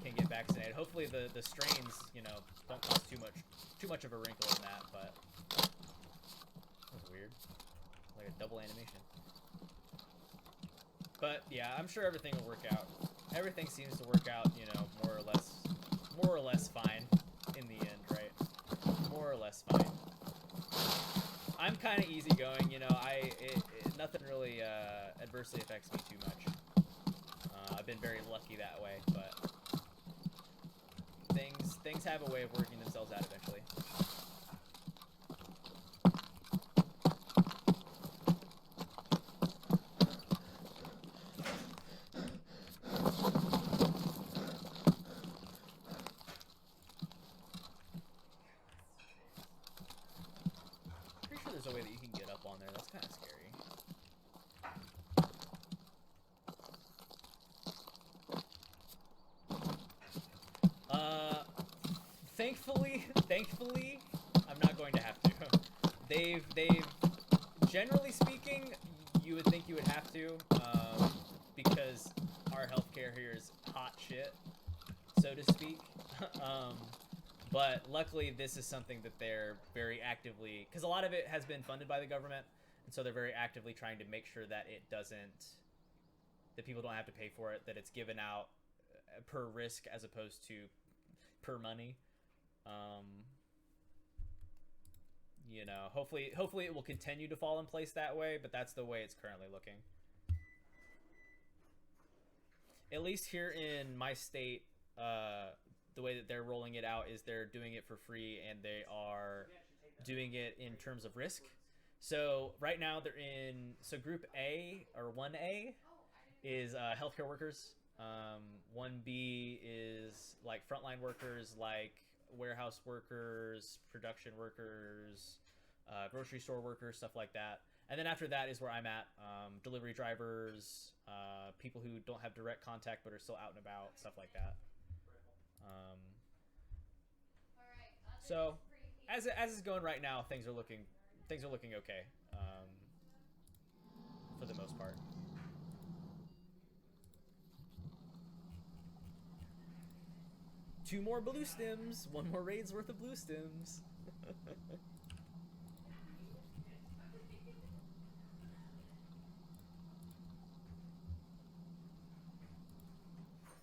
can get vaccinated. Hopefully the strains, you know, don't cause too much of a wrinkle in that, but that was weird. Like a double animation. But yeah, I'm sure everything will work out. Everything seems to work out, you know, more or less fine in the end, right? More or less fine. I'm kind of easygoing, you know. Nothing really adversely affects me too much. I've been very lucky that way, but things have a way of working themselves out eventually. Pretty sure there's a way that you can get up on there. That's kind of scary. Thankfully, I'm not going to have to. They've, generally speaking, you would think you would have to, because our healthcare here is hot shit, so to speak. But luckily, this is something that they're very actively, because a lot of it has been funded by the government, and so they're very actively trying to make sure that it doesn't, that people don't have to pay for it, that it's given out per risk as opposed to per money. You know, hopefully it will continue to fall in place that way, but that's the way it's currently looking. At least here in my state, the way that they're rolling it out is they're doing it for free, and they are doing it in terms of risk. So right now they're in, so group A or 1A is healthcare workers. 1B is like frontline workers, like warehouse workers, production workers, grocery store workers, stuff like that. And then after that is where I'm at, delivery drivers, people who don't have direct contact but are still out and about, stuff like that. So as it's going right now, things are looking okay, for the most part. Two more blue stims, one more raid's worth of blue stims.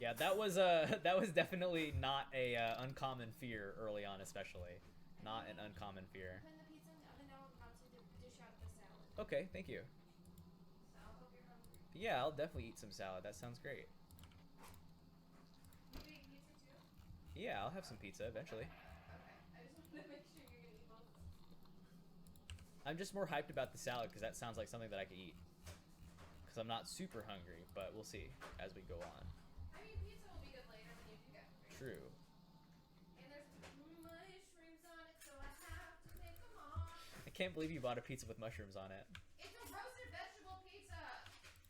Yeah, that was definitely not a uncommon fear early on, especially. Not an uncommon fear. Putting the pizza in the oven now. I'm about to dish out the salad. Okay, thank you. So I hope you're hungry. Yeah, I'll definitely eat some salad. That sounds great. You eating pizza too? Yeah, I'll have some pizza eventually. Okay. I just wanted to make sure you're gonna eat both. I'm just more hyped about the salad because that sounds like something that I could eat. Because I'm not super hungry, but we'll see as we go on. I mean, pizza will be good later when you do get hungry. True. And there's mushrooms on it, so I have to take them off. I can't believe you bought a pizza with mushrooms on it. It's a roasted vegetable pizza.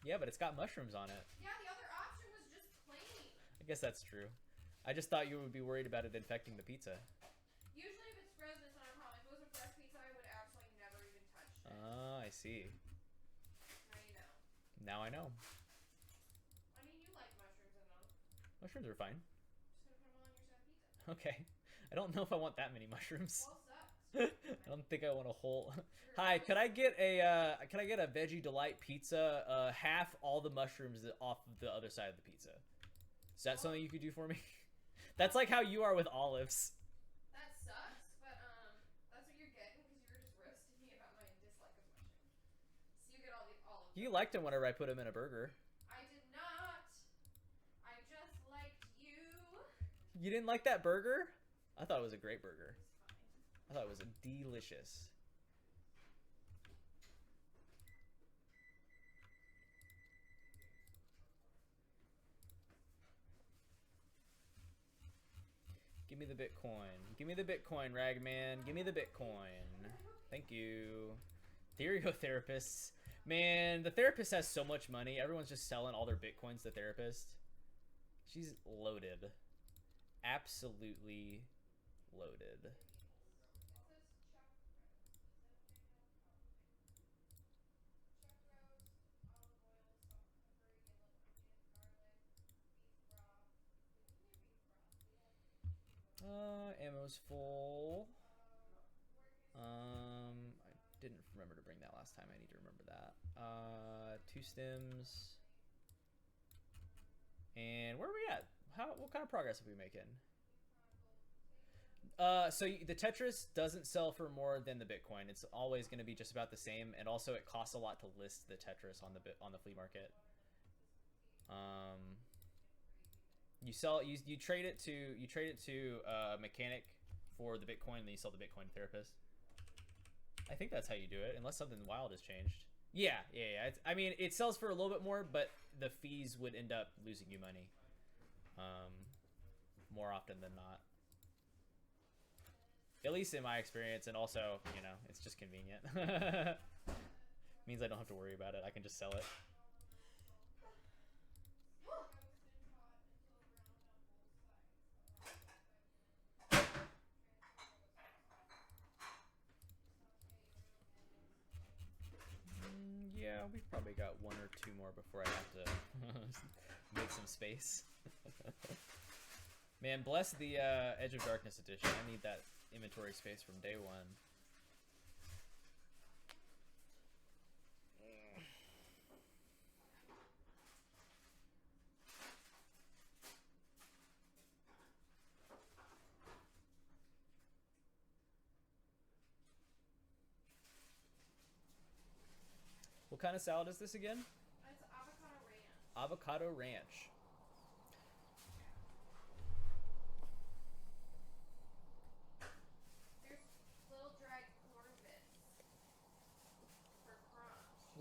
Yeah, but it's got mushrooms on it. Yeah, the other option was just plain. I guess that's true. I just thought you would be worried about it infecting the pizza. Usually, if it's frozen, it's not a problem. If it was a fresh pizza, I would absolutely never even touch it. Oh, I see. Now you know. Now I know. I mean, you like mushrooms enough. Mushrooms are fine. Just gonna put them on your sad pizza. Okay. I don't know if I want that many mushrooms. Well, sucks. I don't think I want a whole. Hi, could I get a veggie delight pizza? Half all the mushrooms off the other side of the pizza. Is that something you could do for me? That's like how you are with olives. That sucks, but that's what you're getting because you were just roasting me about my dislike of mushrooms. So you get all of You liked them whenever I put them in a burger. I did not. I just liked you. You didn't like that burger? I thought it was a great burger. It's fine. I thought it was delicious. Give me the Bitcoin. Give me the Bitcoin, Ragman. Give me the Bitcoin. Thank you. Theoreotherapists. Man, the therapist has so much money. Everyone's just selling all their Bitcoins to the therapist. She's loaded. Absolutely loaded. Ammo's full. I didn't remember to bring that last time. I need to remember that. 2 stims. And where are we at? What kind of progress are we making? So the Tetris doesn't sell for more than the Bitcoin. It's always going to be just about the same, and also it costs a lot to list the Tetris on the flea market. You trade it to a mechanic for the Bitcoin, and then you sell the Bitcoin to therapist. I think that's how you do it, unless something wild has changed. Yeah. I mean, it sells for a little bit more, but the fees would end up losing you money. More often than not. At least in my experience, and also, you know, it's just convenient. Means I don't have to worry about it. I can just sell it. Yeah, we've probably got 1 or 2 more before I have to make some space. Man, bless the Edge of Darkness edition. I need that inventory space from day one. What kind of salad is this again? It's avocado ranch. Avocado ranch. There's little dried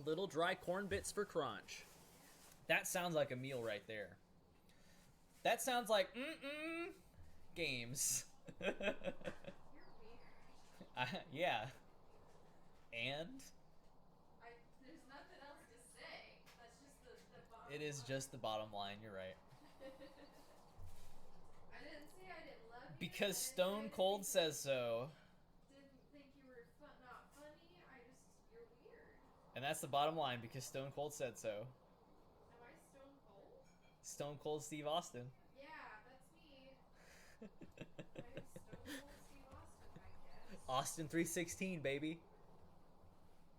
Little dry corn bits for crunch. That sounds like a meal right there. That sounds like games. You're weird. Yeah. And There's nothing else to say. That's just the bottom it is line. just the bottom line. You're right. I didn't say I didn't love you. Because I didn't say I Stone didn't Cold think- says so. Didn't think you were not funny. You're weird. And that's the bottom line because Stone Cold said so. Am I stone cold? Stone Cold Steve Austin. Yeah, that's me. I'm stone cold Steve Austin, I guess. Austin 316, baby.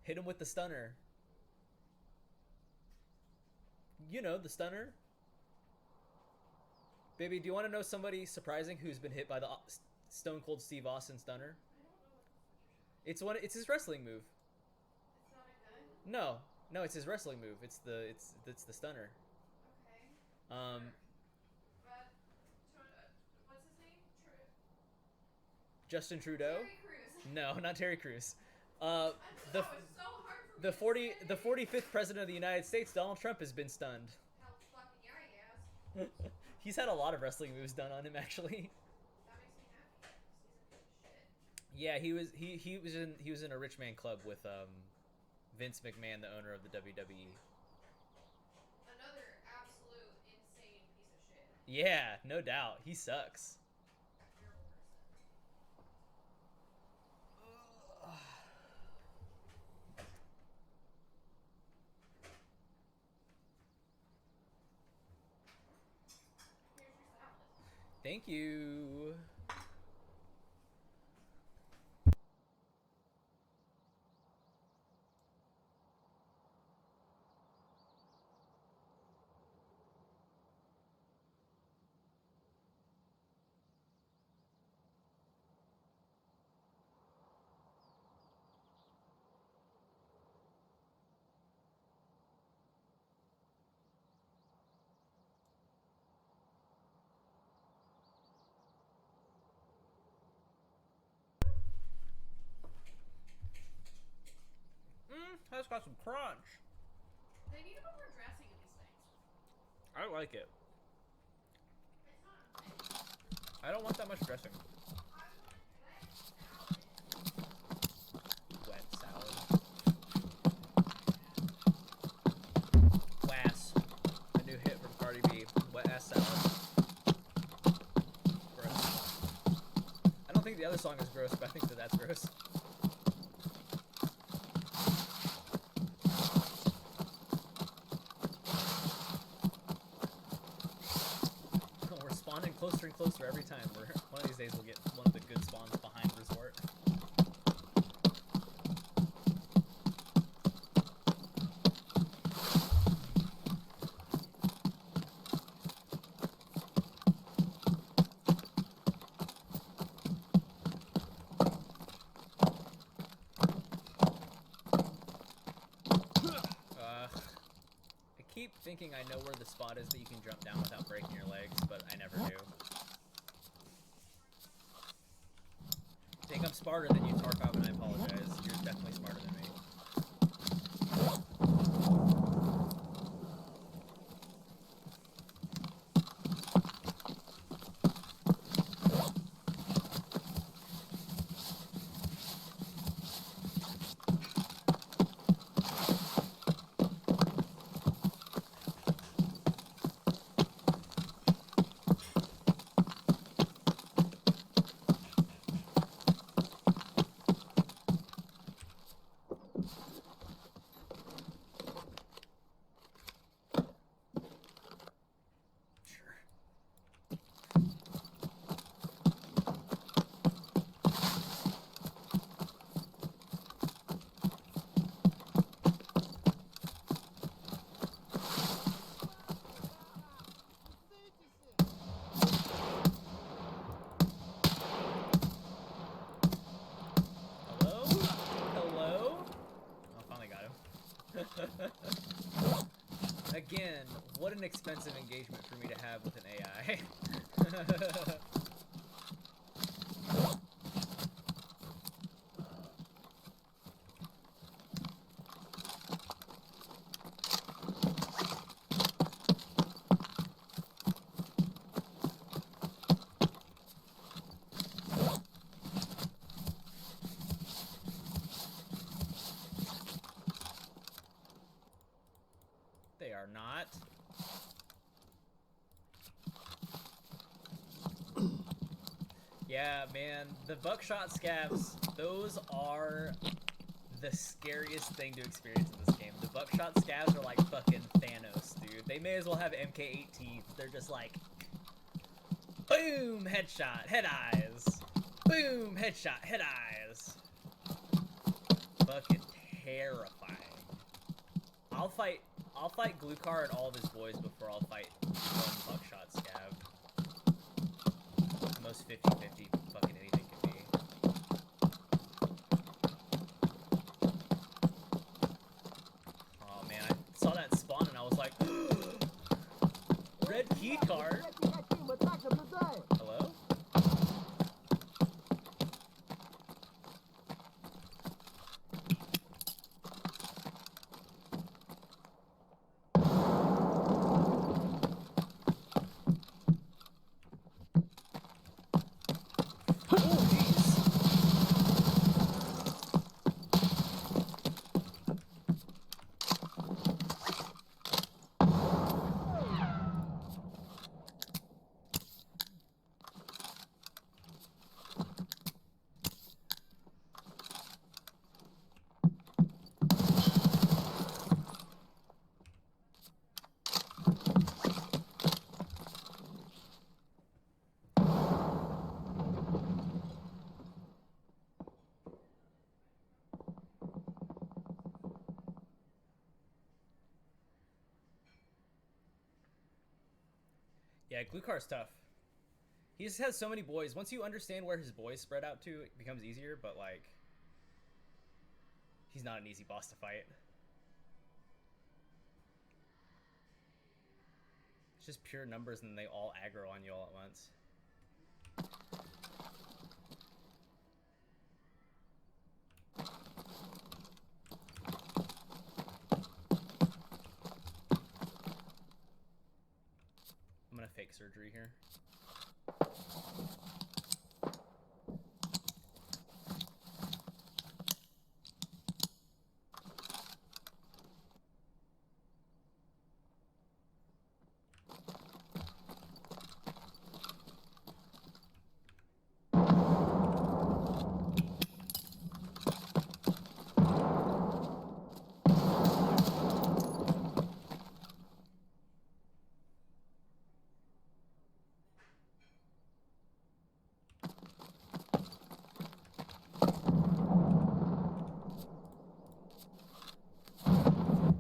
Hit him with the stunner. You know, the stunner. Baby, do you want to know somebody surprising who's been hit by the Stone Cold Steve Austin stunner? I don't know what. It's his wrestling move. It's not a gun. No, it's his wrestling move. It's the stunner. Okay. Um, But what's his name? Justin Trudeau. Terry Crews. No, not Terry Crews. The That was so hard for the me to 45th president of the United States, Donald Trump, has been stunned. Hell fucking yeah, I guess. He's had a lot of wrestling moves done on him, actually. That makes me happy. 'Cause he's a piece of shit. Yeah, he was in a rich man club with Vince McMahon, the owner of the WWE. Another absolute insane piece of shit. Yeah, no doubt, he sucks. Terrible person. Here's your salad. Thank you. That's got some crunch. They need to put more dressing in these things. I like it. It's not a thing. I don't want that much dressing. I want Wet salad. Wass. A new hit from Cardi B. Wet ass salad. Gross. I don't think the other song is gross, but I think that's gross. We're spawning closer and closer every time. One of these days we'll get one of the good spawns behind Resort. I keep thinking I know where the spot is that you can jump down without breaking your legs, but I never do. I think I'm smarter than you, Tarkov, and I apologize. You're definitely smarter than me. Hello? Hello? Oh, finally got him. Again, what an expensive engagement for me to have with an AI. are not. Yeah, man, the buckshot scavs, those are the scariest thing to experience in this game. The buckshot scavs are like fucking Thanos, dude. They may as well have MK18. They're just like, boom, headshot, head eyes. Boom, headshot, head eyes. Fucking terrifying. I'll fight Glukar and all of his boys before I'll fight one buckshot scav. Most 50-50 fucking anything can be. Oh man, I saw that spawn and I was like, red key card. Hello? Yeah, Glukar's tough. He just has so many boys. Once you understand where his boys spread out to, it becomes easier, but like, he's not an easy boss to fight. It's just pure numbers and they all aggro on you all at once. I'm gonna fake surgery here.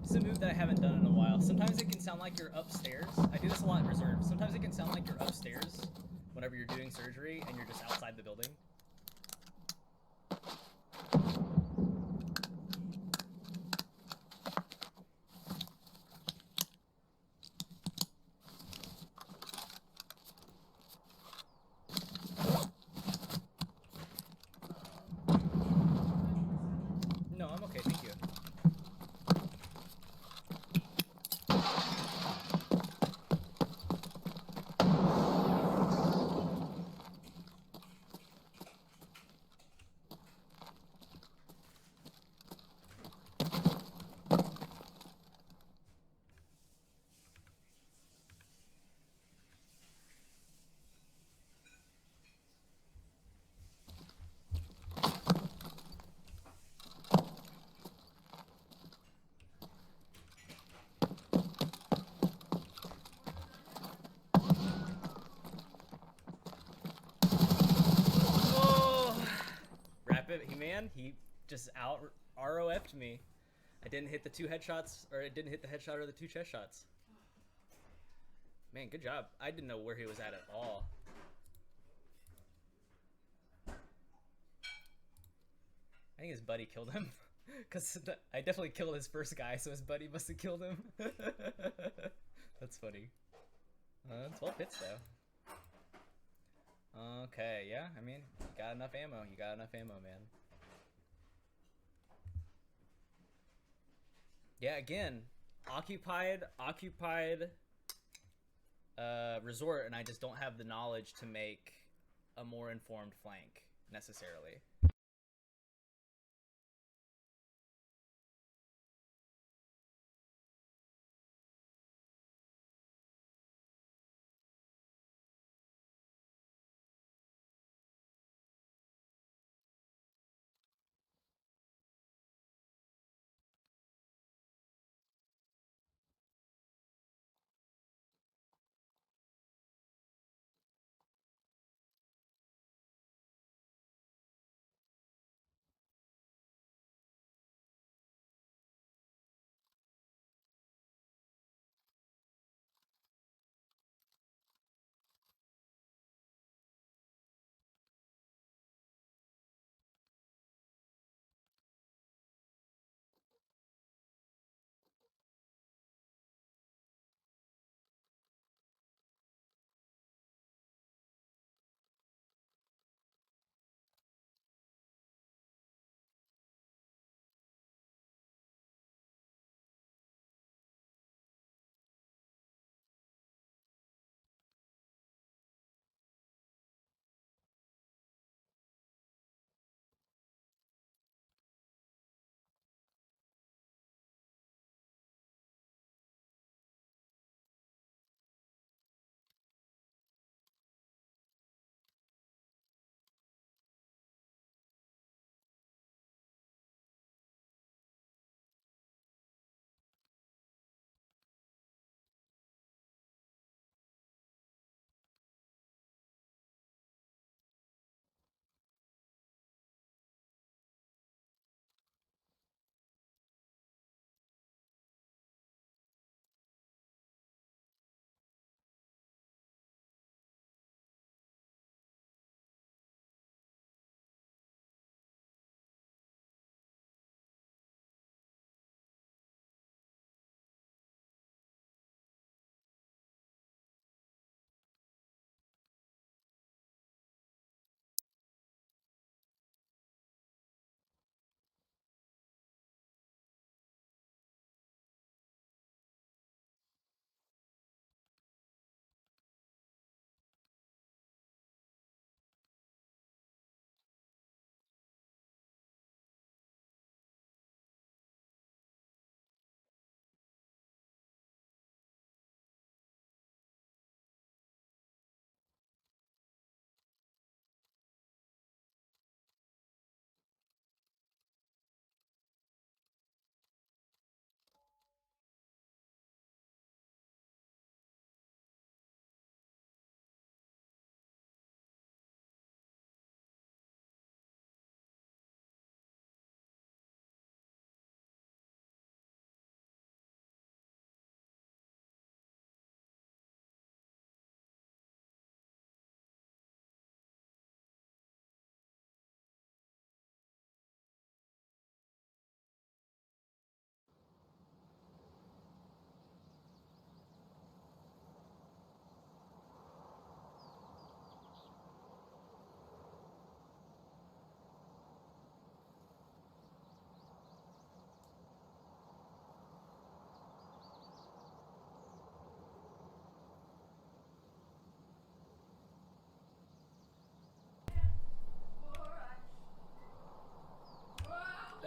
It's a move that I haven't done in a while. Sometimes it can sound like you're upstairs. I do this a lot in reserve. Sometimes it can sound like you're upstairs whenever you're doing surgery and you're just outside the building. No, I'm okay, thank you. He just out ROF'd me. I didn't hit the two headshots, or it didn't hit the headshot or the two chest shots. Man, good job. I didn't know where he was at all. I think his buddy killed him. Because I definitely killed his first guy, so his buddy must have killed him. That's funny. It's 12 hits, though. Okay, yeah, I mean, you got enough ammo. You got enough ammo, man. Yeah, again, occupied resort, and I just don't have the knowledge to make a more informed flank, necessarily.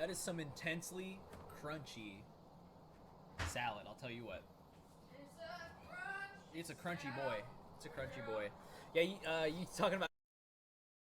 That is some intensely crunchy salad, I'll tell you what. It's a crunch. It's a crunchy boy. It's a crunchy boy. Yeah, you talking about